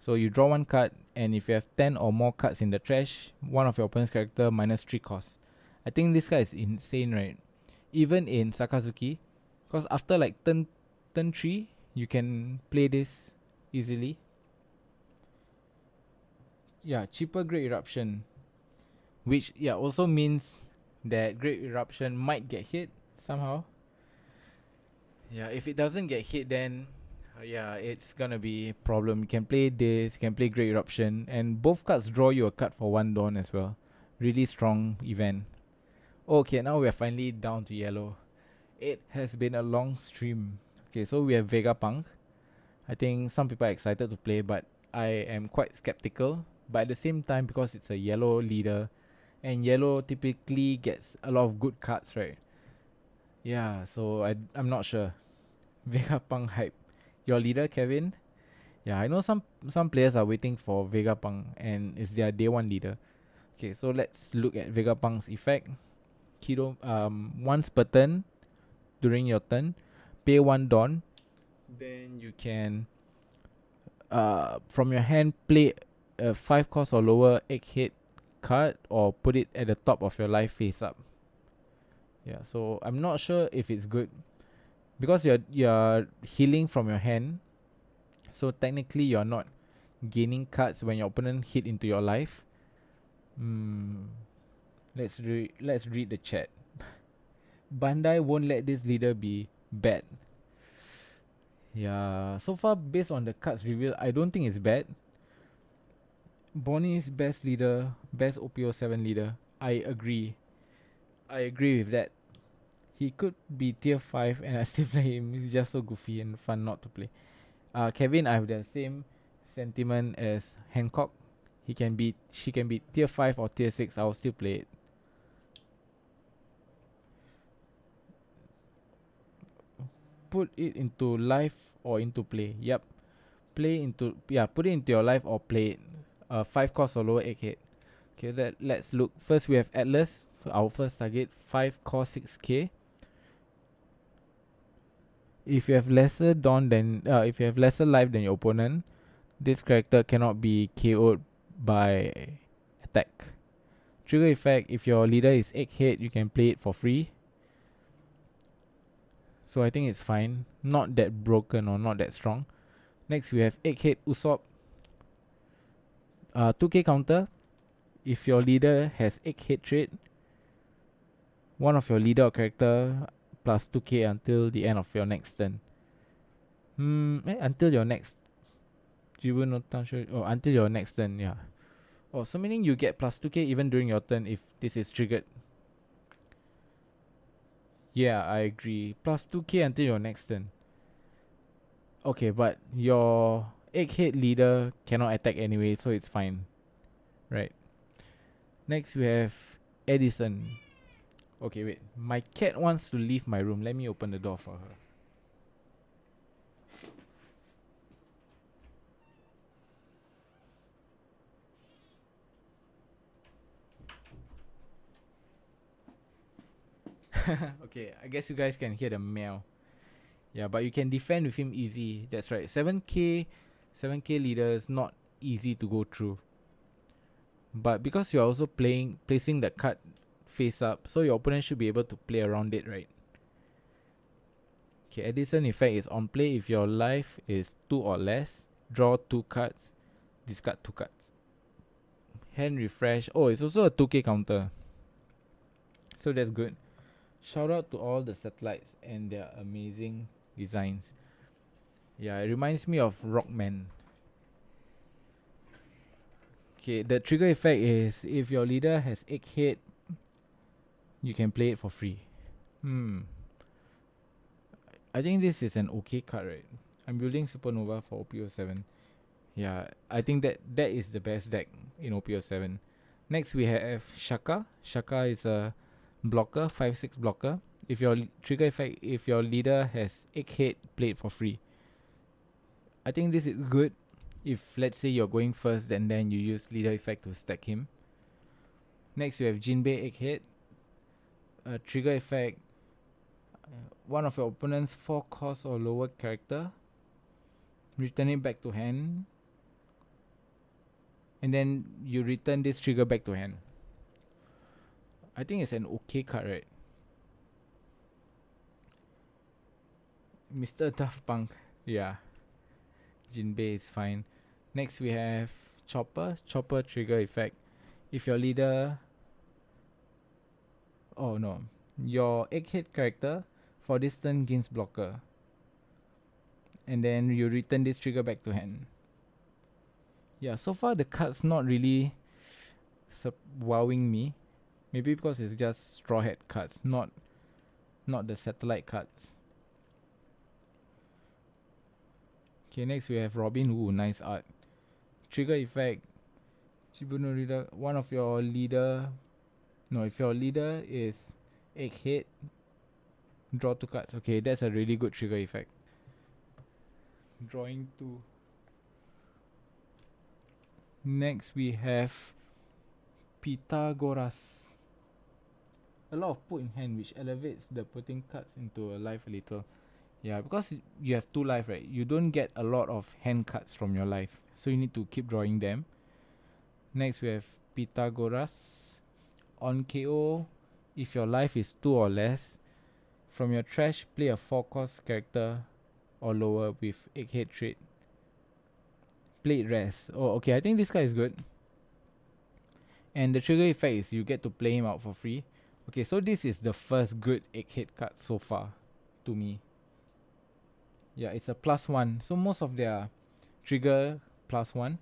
So you draw 1 card, and if you have 10 or more cards in the trash, one of your opponent's character minus 3 cost. I think this card is insane, right? Even in Sakazuki, because after like turn 3, you can play this easily. Yeah, cheaper Great Eruption, which also means that Great Eruption might get hit somehow. Yeah, if it doesn't get hit, then it's gonna be a problem. You can play this, you can play Great Eruption, and both cards draw you a card for 1 Dawn as well. Really strong event. Okay, now we are finally down to yellow. It has been a long stream. Okay, so we have Vegapunk. I think some people are excited to play, but I am quite skeptical. But at the same time, because it's a yellow leader, and yellow typically gets a lot of good cards, right? Yeah, so I'm not sure. Vegapunk hype. Your leader, Kevin? Yeah, I know some players are waiting for Vegapunk and it's their day 1 leader. Okay, so let's look at Vegapunk's effect. Kido, once per turn during your turn, pay 1 Dawn. Then you can from your hand play a 5 cost or lower egg head card or put it at the top of your life face up. Yeah, so I'm not sure if it's good because you're healing from your hand. So technically you're not gaining cards when your opponent hit into your life. Let's read the chat. Bandai won't let this leader be bad. Yeah, so far based on the cards revealed, I don't think it's bad. Bonnie's best leader, best OP07 leader. I agree with that. He could be tier 5 and I still play him. He's just so goofy and fun not to play. Kevin, I have the same sentiment as Hancock. She can be tier 5 or tier 6. I'll still play it. Put it into life or into play. Yep. Put it into your life or play it. 5 cost or lower egghead. Okay, let's look. First we have Atlas, our first target, 5 cost 6k. If you have lesser life than your opponent, this character cannot be KO'd by attack. Trigger effect, if your leader is egghead, you can play it for free. So I think it's fine. Not that broken or not that strong. Next we have Egghead Usopp. 2k counter. If your leader has Egghead trait, one of your leader or character plus 2k until the end of your next turn. Until your next. Until your next turn, yeah. Oh, so meaning you get plus 2k even during your turn if this is triggered. Yeah, I agree. Plus 2k until your next turn. Okay, but your egghead leader cannot attack anyway, so it's fine. Right. Next we have Edison. Okay, wait. My cat wants to leave my room. Let me open the door for her. Okay, I guess you guys can hear the meow. Yeah, but you can defend with him easy. That's right. 7k leader is not easy to go through. But because you're also placing the card face up, so your opponent should be able to play around it, right? Okay, Edison effect is on play if your life is 2 or less. Draw 2 cards, discard 2 cards. Hand refresh. Oh, it's also a 2k counter. So that's good. Shout out to all the satellites and their amazing designs. Yeah, it reminds me of Rockman. Okay, the trigger effect is if your leader has egg head, you can play it for free. I think this is an okay card, right? I'm building Supernova for OP07. Yeah, I think that is the best deck in OP07. Next we have Shaka. Shaka is a blocker, 5/6 blocker. If your trigger effect, if your leader has Egghead, play it for free. I think this is good. If let's say you're going first and then you use leader effect to stack him. Next you have Jinbei Egghead. Trigger effect. One of your opponent's 4 cost or lower character. Return it back to hand. And then you return this trigger back to hand. I think it's an okay card, right? Mr. Daft Punk. Yeah. Jinbei is fine. Next we have Chopper. Chopper trigger effect. If your leader... Oh no. Your Egghead character for this turn gains blocker. And then you return this trigger back to hand. Yeah, so far the card's not really wowing me. Maybe because it's just Straw Hat cards, not the satellite cards. Okay, next we have Robin. Ooh, nice art. Trigger effect. Chibuno leader. One of your leader. No, if your leader is Egghead, draw 2 cards. Okay, that's a really good trigger effect. Drawing 2. Next we have Pythagoras. A lot of put in hand, which elevates the putting cards into a life a little. Yeah, because you have 2 life, right? You don't get a lot of hand cards from your life, so you need to keep drawing them. Next we have Pythagoras. On KO, if your life is 2 or less, from your trash play a 4 cost character or lower with Egghead trait. Play it rest. Oh, okay, I think this guy is good. And the trigger effect is you get to play him out for free. Okay, so this is the first good Egghead card so far to me. Yeah, it's a +1. So most of their trigger +1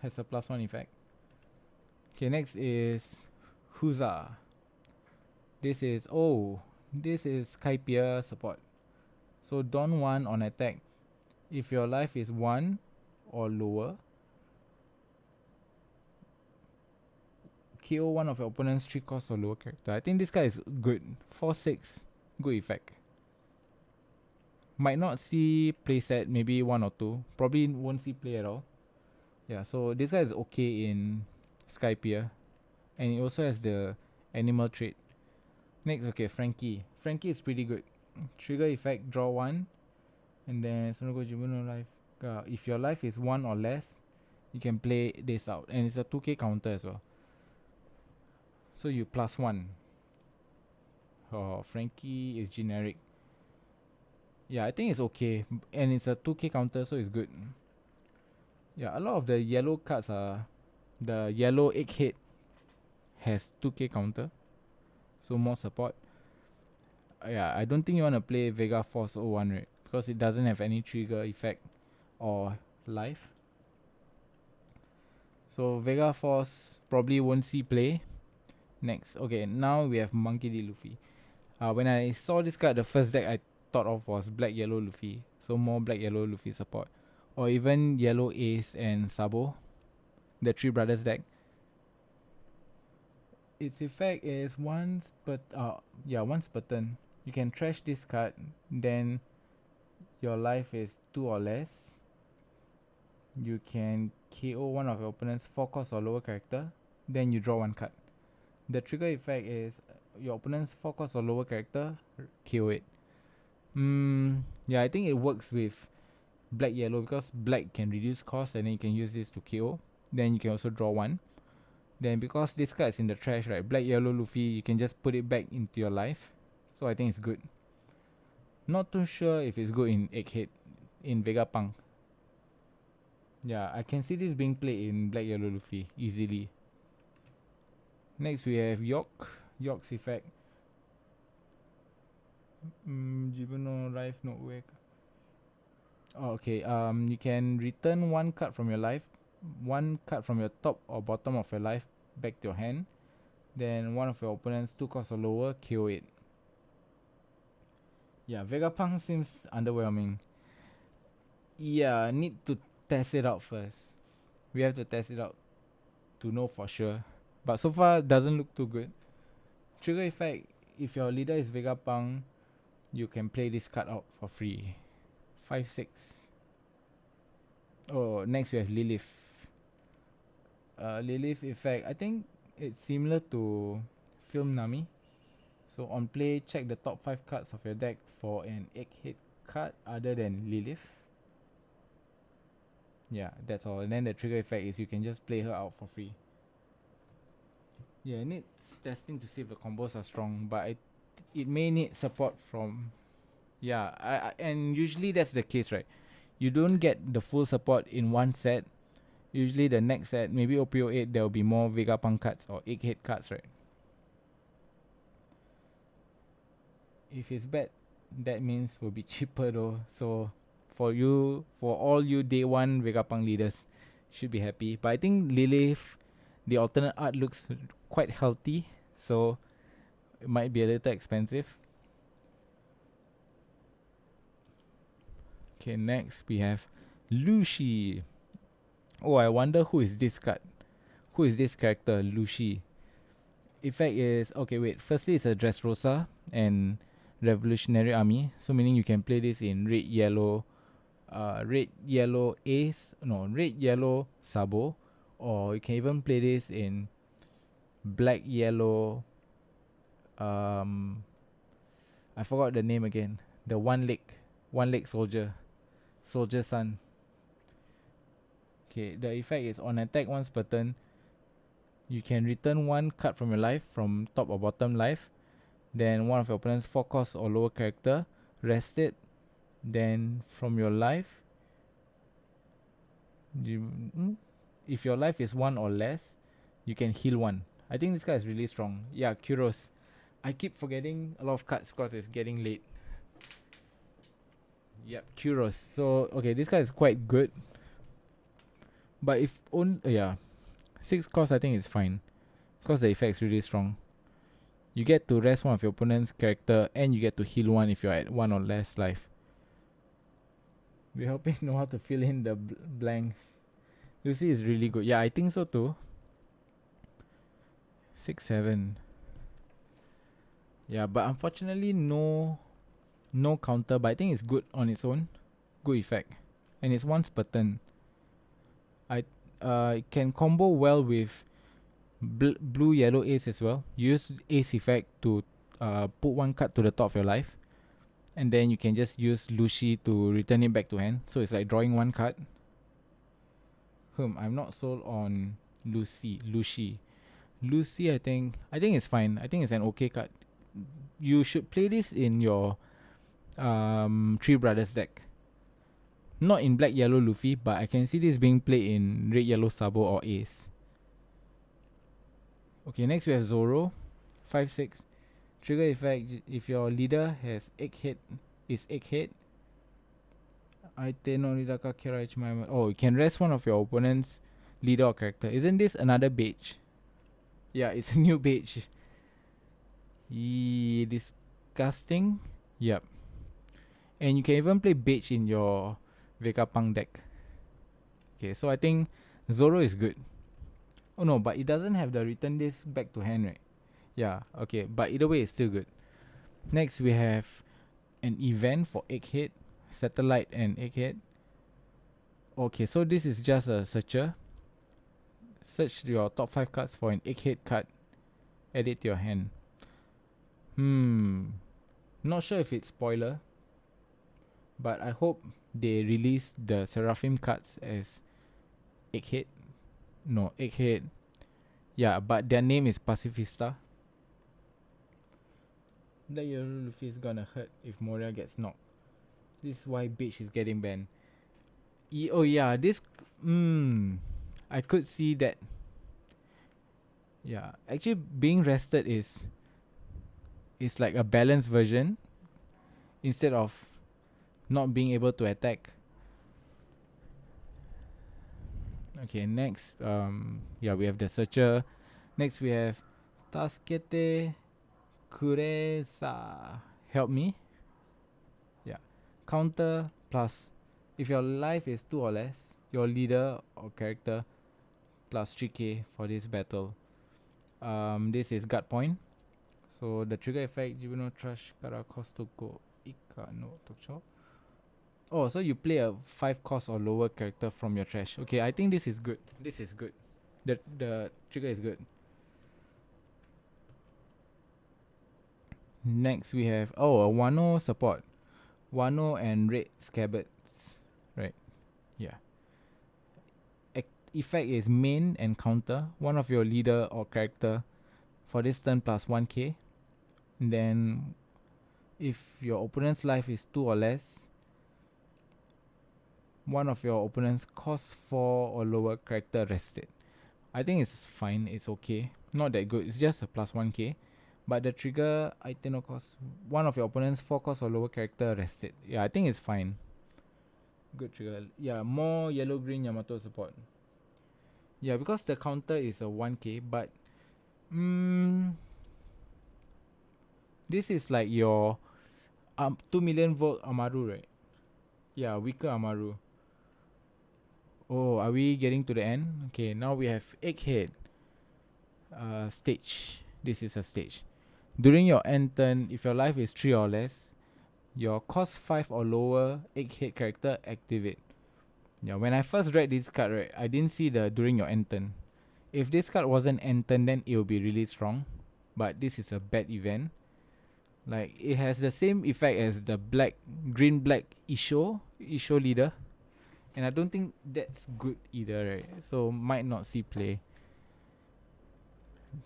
has a +1 effect. Okay, next is Huza. This is Skypiea support. So Don 1 on attack. If your life is 1 or lower, KO one of your opponent's 3 cost or lower character. I think this guy is good. 4/6, good effect. Might not see playset, maybe 1 or 2. Probably won't see play at all. Yeah, so this guy is okay in Skypiea. And he also has the animal trait. Next, okay, Frankie. Frankie is pretty good. Trigger effect, draw 1. And then Sonogo Jibuno life. If your life is 1 or less, you can play this out. And it's a 2k counter as well. So you +1. Oh, Frankie is generic. Yeah, I think it's okay. And it's a 2k counter, so it's good. Yeah, a lot of the yellow cards are... The yellow Egghead has 2k counter, so more support. Yeah, I don't think you want to play Vega Force 01, right? Because it doesn't have any trigger effect or life. So Vega Force probably won't see play. Next, okay, now we have Monkey D. Luffy. When I saw this card, the first deck I thought of was Black Yellow Luffy. So more Black Yellow Luffy support. Or even Yellow Ace and Sabo, the 3 brothers deck. Its effect is once per turn. You can trash this card, then your life is 2 or less. You can KO one of your opponent's 4 cost or lower character, then you draw 1 card. The trigger effect is your opponent's 4 cost or lower character, KO it. Yeah, I think it works with black yellow because black can reduce cost and then you can use this to KO. Then you can also draw 1. Then because this card is in the trash, right, Black Yellow Luffy, you can just put it back into your life. So I think it's good. Not too sure if it's good in Egghead, in Vegapunk. Yeah, I can see this being played in Black Yellow Luffy easily. Next we have York's effect. Jibuno life not work. Oh, okay. You can return one card from your life, one card from your top or bottom of your life back to your hand. Then one of your opponents 2 costs or lower, KO it. Yeah, Vegapunk seems underwhelming. Yeah, need to test it out first. We have to test it out to know for sure. But so far doesn't look too good. Trigger effect, if your leader is Vegapunk, you can play this card out for free. 5-6. Oh, next we have Lilith. Lilith effect, I think it's similar to Film Nami. So on play, check the top 5 cards of your deck for an egg-hit card other than Lilith. Yeah, that's all. And then the trigger effect is you can just play her out for free. Yeah, it needs testing to see if the combos are strong, but it may need support from... Yeah, and usually that's the case, right? You don't get the full support in one set. Usually the next set, maybe OP08, there will be more Vegapunk cards or egg-hit cards, right? If it's bad, that means will be cheaper though. So for all you day one Vegapunk leaders, should be happy. But I think Lilith, the alternate art looks quite healthy, so it might be a little expensive. Okay, next we have Lucy. Oh, I wonder who is this card. Who is this character, Lucy? Effect is okay. Wait, firstly it's a Dressrosa and Revolutionary Army, so meaning you can play this in red yellow red yellow Sabo, or you can even play this in black yellow I forgot the name again, the one leg soldier son. Okay, the effect is on attack once per turn, you can return one card from your life from top or bottom life, then one of your opponent's 4 cost or lower character, rest it, then from your life if your life is 1 or less, you can heal 1. I think this guy is really strong. Yeah, Kuros. I keep forgetting a lot of cards because it's getting late. Yep, Kuros. So, okay, this guy is quite good. But if yeah, 6 cost I think is fine, because the effect is really strong. You get to rest one of your opponent's character, and you get to heal 1 if you're at 1 or less life. We hope you know how to fill in the blanks. Lucy is really good. Yeah, I think so too. 6-7. Yeah, but unfortunately no counter, but I think it's good on its own. Good effect. And it's once per turn. It can combo well with blue yellow ace as well. Use ace effect to put 1 card to the top of your life, and then you can just use Lucy to return it back to hand. So it's like drawing 1 card. I'm not sold on Lucy, I think it's fine. I think it's an okay card. You should play this in your Three Brothers deck. Not in black yellow Luffy, but I can see this being played in red yellow Sabo or Ace. Okay, next we have Zoro. 5-6. Trigger effect, if your leader has egghead, oh, you can rest one of your opponent's leader or character. Isn't this another beige? Yeah, it's a new beige. Disgusting. Yep. And you can even play beige in your Vegapunk deck. Okay, so I think Zoro is good. Oh no, but it doesn't have the return this back to hand, right? Yeah, okay, but either way it's still good. Next we have an event for Egghead, Satellite and Egghead. Okay, so this is just a searcher. Search your top 5 cards for an Egghead card. Add it to your hand. Not sure if it's spoiler, but I hope they release the Seraphim cards as Egghead. No, Egghead. Yeah, but their name is Pacifista. That your Luffy is gonna hurt if Moria gets knocked. This is why Beach is getting banned. Oh yeah, this. I could see that. Yeah, actually, being rested is like a balanced version instead of not being able to attack. Okay, next, yeah, we have the searcher. Next, we have Taskete Kuresa. Help me. Yeah, counter plus. If your life is 2 or less, your leader or character plus 3k for this battle. This is guard point. So the trigger effect, Juvenile Trash Kara Kostoko Ika no Tokcho. Oh, so you play a 5 cost or lower character from your trash. Okay, I think this is good. This is good. The trigger is good. Next we have a Wano support. Wano and red scabbards. Right. Yeah. Effect is main and counter. One of your leader or character for this turn plus 1k. And then if your opponent's life is 2 or less, one of your opponent's cost 4 or lower character rested. I think it's fine, it's okay. Not that good, it's just a plus 1k. But the trigger item cost one of your opponent's 4 cost or lower character rested. Yeah, I think it's fine. Good trigger. Yeah, more yellow green Yamato support. Yeah, because the counter is a 1k, but this is like your 2 million volt Amaru, right? Yeah, weaker Amaru. Oh, are we getting to the end? Okay, now we have Egghead. Stage. This is a stage. During your end turn, if your life is 3 or less, your cost 5 or lower Egghead character activate. Yeah, when I first read this card, right, I didn't see the during your end turn. If this card wasn't end turn, then it will be really strong. But this is a bad event. Like, it has the same effect as the green black Isho leader. And I don't think that's good either, right? So might not see play.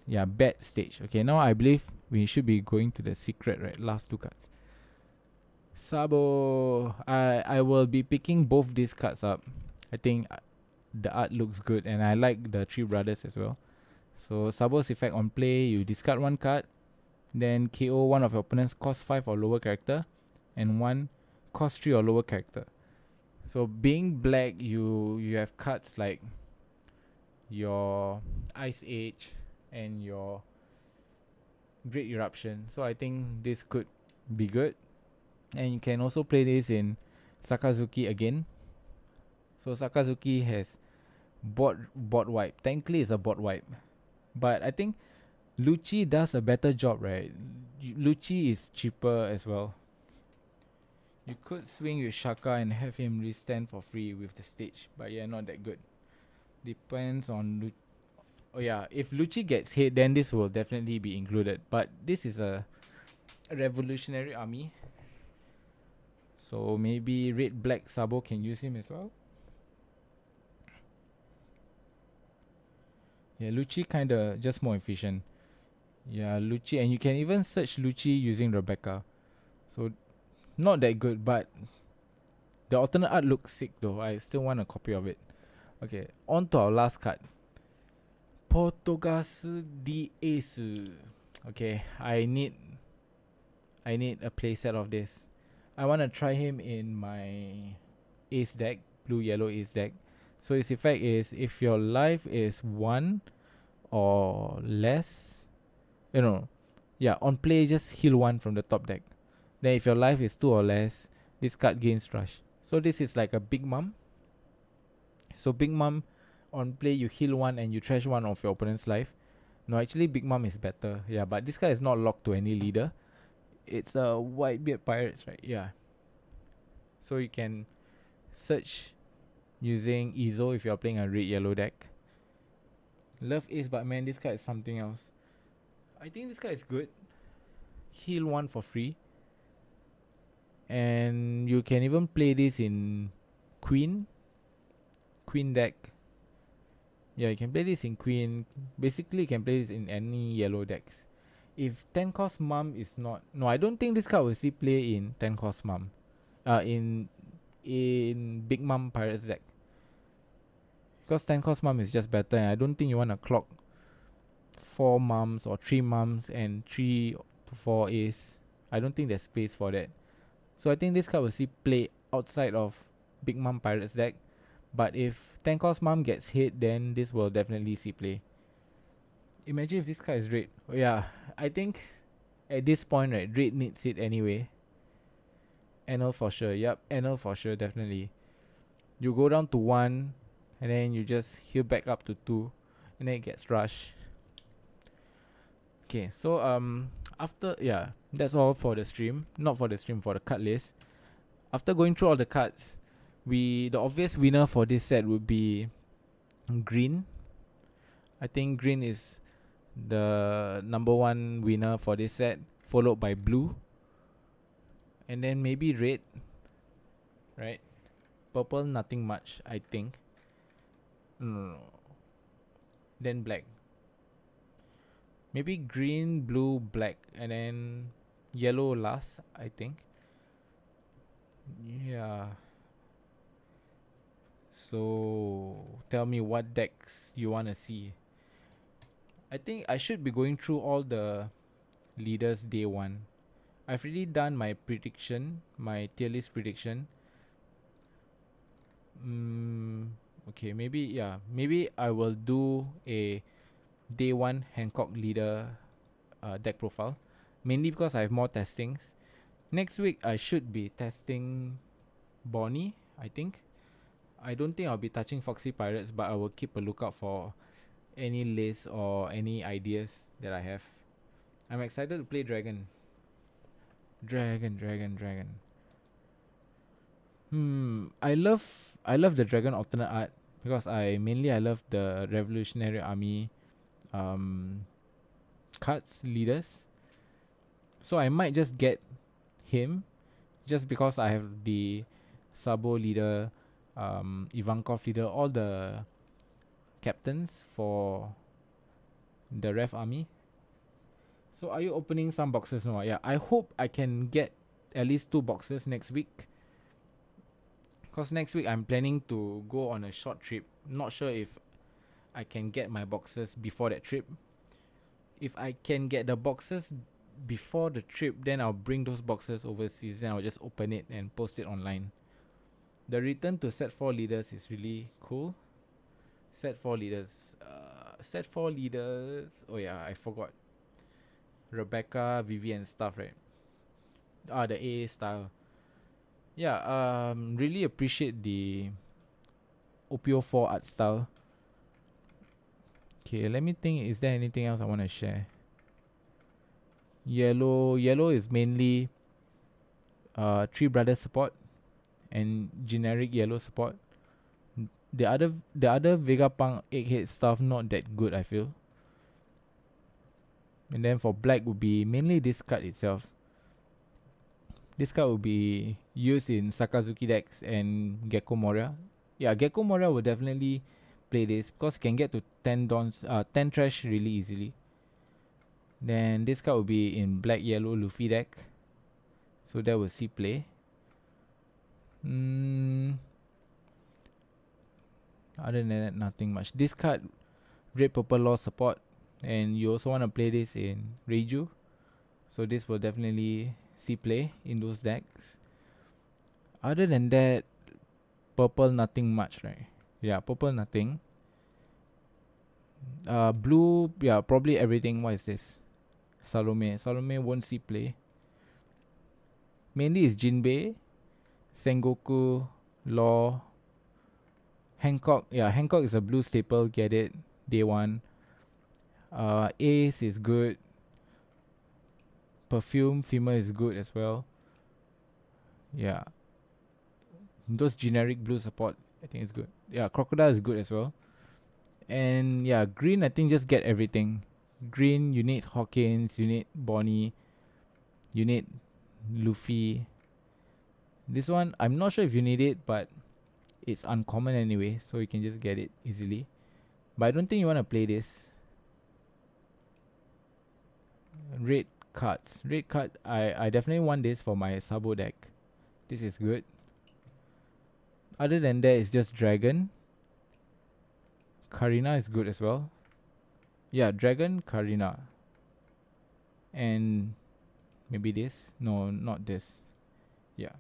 Yeah, bad stage. Okay, now I believe we should be going to the secret, right? Last 2 cards. Sabo. I will be picking both these cards up. I think the art looks good and I like the 3 brothers as well. So Sabo's effect on play, you discard 1 card, then KO one of your opponent's cost 5 or lower character, and 1 cost 3 or lower character. So being black, you have cards like your Ice Age and your Great Eruption. So I think this could be good. And you can also play this in Sakazuki again. So Sakazuki has bot wipe. Technically it's a bot wipe. But I think Lucci does a better job, right? Lucci is cheaper as well. You could swing with Shaka and have him restand for free with the stage. But yeah, not that good. Depends on oh yeah, if Lucci gets hit, then this will definitely be included. But this is a revolutionary army. So maybe red black Sabo can use him as well. Yeah, Lucci kinda just more efficient. Yeah, Lucci, and you can even search Lucci using Rebecca. So not that good, but the alternate art looks sick though. I still want a copy of it. Okay, on to our last card. Portogasu di Ace. Okay, I need a playset of this. I want to try him in my Ace deck, blue yellow Ace deck. So his effect is if your life is 1 or less, on play just heal 1 from the top deck. Then if your life is 2 or less, this card gains rush. So this is like a Big Mom. So Big Mom, on play you heal 1 and you trash 1 of your opponent's life. No, actually Big Mom is better. Yeah, but this guy is not locked to any leader. It's a Whitebeard Pirates, right? Yeah. So you can search using Izo if you're playing a red yellow deck. Love Ace, but man, this guy is something else. I think this guy is good. Heal 1 for free. And you can even play this in Queen deck. Yeah, you can play this in Queen. Basically, you can play this in any yellow decks. If 10 cost Mum is not... No, I don't think this card will see play in 10 cost Mum. In in Big Mom Pirates deck. Because 10 cost Mom is just better, and I don't think you want to clock 4 mums or 3 mums and 3 to 4 A's. I don't think there's space for that. So I think this card will see play outside of Big Mom Pirates deck. But if 10 cost Mom gets hit, then this will definitely see play. Imagine if this card is red. Oh, yeah, I think at this point, right, red needs it anyway. NL for sure. Yep, NL for sure, definitely. You go down to 1, and then you just heal back up to 2, and then it gets rush. Okay, so after, yeah, that's all for the stream. Not for the stream, for the card list. After going through all the cards, the obvious winner for this set would be green. I think green is the number 1 winner for this set, followed by blue, and then maybe red, right? Purple, nothing much, I think. No. Then black. Maybe green, blue, black, and then yellow last, I think. Yeah. So tell me what decks you want to see. I think I should be going through all the leaders day 1. I've already done my prediction, my tier list prediction. Okay, maybe I will do a day 1 Hancock leader deck profile, mainly because I have more testings. Next week I should be testing Bonnie, I think. I don't think I'll be touching Foxy Pirates, but I will keep a lookout for any list or any ideas that I have. I'm excited to play Dragon. Dragon. I love the Dragon alternate art because I love the Revolutionary Army cards leaders. So I might just get him just because I have the Sabo leader, Ivankov leader, all the captains for the Rev Army. So are you opening some boxes now? Yeah, I hope I can get at least 2 boxes next week. Because next week I'm planning to go on a short trip. Not sure if I can get my boxes before that trip. If I can get the boxes before the trip, then I'll bring those boxes overseas and I'll just open it and post it online. The return to set 4 leaders is really cool. Set 4 leaders. Oh yeah, I forgot. Rebecca, Vivi and stuff, right? The AA style. Yeah, really appreciate the OP04 art style. Okay, let me think. Is there anything else I want to share? Yellow is mainly Three Brothers support and generic yellow support. The other Vegapunk Egghead stuff not that good, I feel. And then for black would be mainly this card itself. This card will be used in Sakazuki decks and Gecko Moria. Yeah, Gecko Moria will definitely play this because can get to 10 trash really easily. Then this card will be in black yellow Luffy deck. So that will see play. Other than that, nothing much. This card, red purple law support, and you also want to play this in Reiju. So this will definitely see play in those decks. Other than that, purple nothing much, right? Yeah, purple nothing. Blue, yeah, probably everything. What is this? Salome won't see play. Mainly is Jinbei, Sengoku, Law, Hancock. Yeah, Hancock is a blue staple. Get it? Day 1. Ace is good. Perfume, Fima is good as well. Yeah. Those generic blue support, I think it's good. Yeah, Crocodile is good as well. And yeah, green, I think just get everything. Green, you need Hawkins, you need Bonnie, you need Luffy. This one, I'm not sure if you need it, but it's uncommon anyway, so you can just get it easily. But I don't think you want to play this. Red cards. Red card, I definitely want this for my Sabo deck. This is good. Other than that, it's just Dragon. Karina is good as well. Yeah, Dragon, Karina. And maybe this. No, not this. Yeah.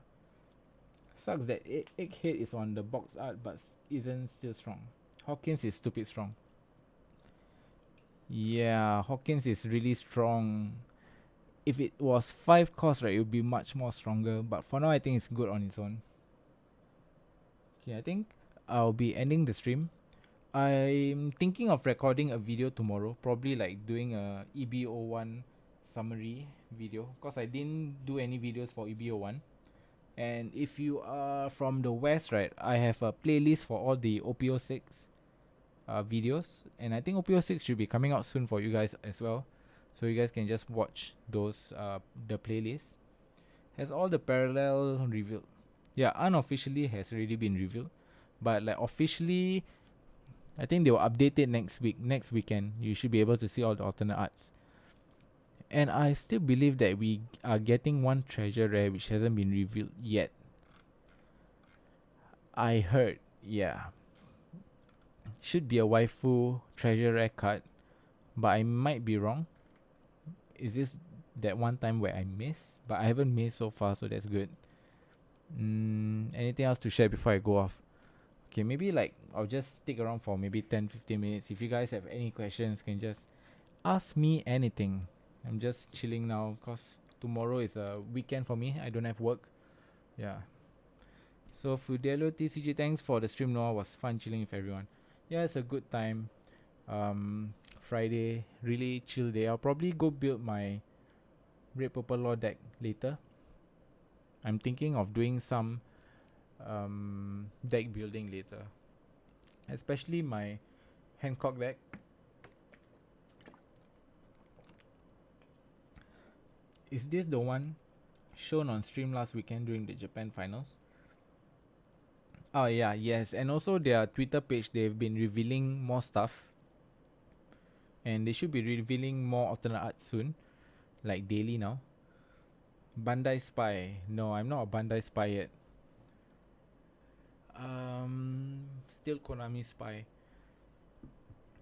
Sucks that Egghead is on the box art but isn't still strong. Hawkins is stupid strong. Yeah, Hawkins is really strong. If it was 5 cost, right, it would be much more stronger. But for now, I think it's good on its own. Okay, I think I'll be ending the stream. I'm thinking of recording a video tomorrow, probably like doing a EB01 summary video, because I didn't do any videos for EB01. And if you are from the west, right, I have a playlist for all the OP06 videos, and I think OP06 should be coming out soon for you guys as well, so you guys can just watch those. The playlist has all the parallel revealed. Yeah, unofficially has already been revealed, but like officially, I think they will update it next week. Next weekend, you should be able to see all the alternate arts. And I still believe that we are getting one treasure rare which hasn't been revealed yet. I heard, yeah. Should be a waifu treasure rare card, but I might be wrong. Is this that one time where I miss? But I haven't missed so far, so that's good. Anything else to share before I go off? Okay, maybe like I'll just stick around for maybe 10-15 minutes. If you guys have any questions, can just ask me anything. I'm just chilling now because tomorrow is a weekend for me. I don't have work. Yeah. So Fidelio TCG, thanks for the stream. Noah, was fun chilling with everyone. Yeah, it's a good time. Friday, really chill day. I'll probably go build my red purple law deck later. I'm thinking of doing some deck building later, especially my Hancock deck. Is this the one shown on stream last weekend during the Japan finals? Oh yeah, yes, and also their Twitter page, they've been revealing more stuff, and they should be revealing more alternate art soon, like daily now. Bandai Spy. No, I'm not a Bandai Spy yet. Still Konami Spy.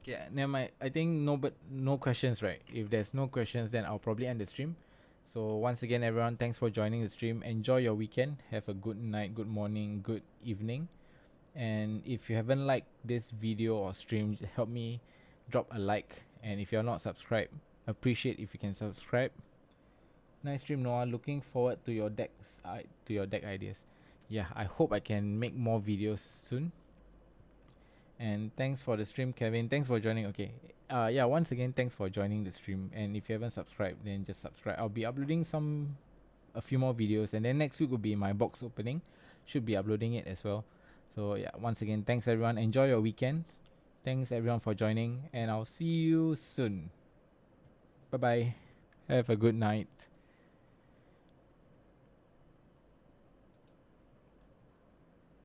Okay, never mind. I think no questions, right? If there's no questions, then I'll probably end the stream. So once again, everyone, thanks for joining the stream. Enjoy your weekend. Have a good night, good morning, good evening. And if you haven't liked this video or stream, help me drop a like. And if you're not subscribed, appreciate if you can subscribe. Nice stream, Noah. Looking forward to your decks, to your deck ideas. Yeah, I hope I can make more videos soon. And thanks for the stream, Kevin. Thanks for joining. Okay. Yeah, once again, thanks for joining the stream. And if you haven't subscribed, then just subscribe. I'll be uploading a few more videos, and then next week will be my box opening. Should be uploading it as well. So yeah, once again, thanks everyone. Enjoy your weekend. Thanks everyone for joining, and I'll see you soon. Bye bye. Have a good night.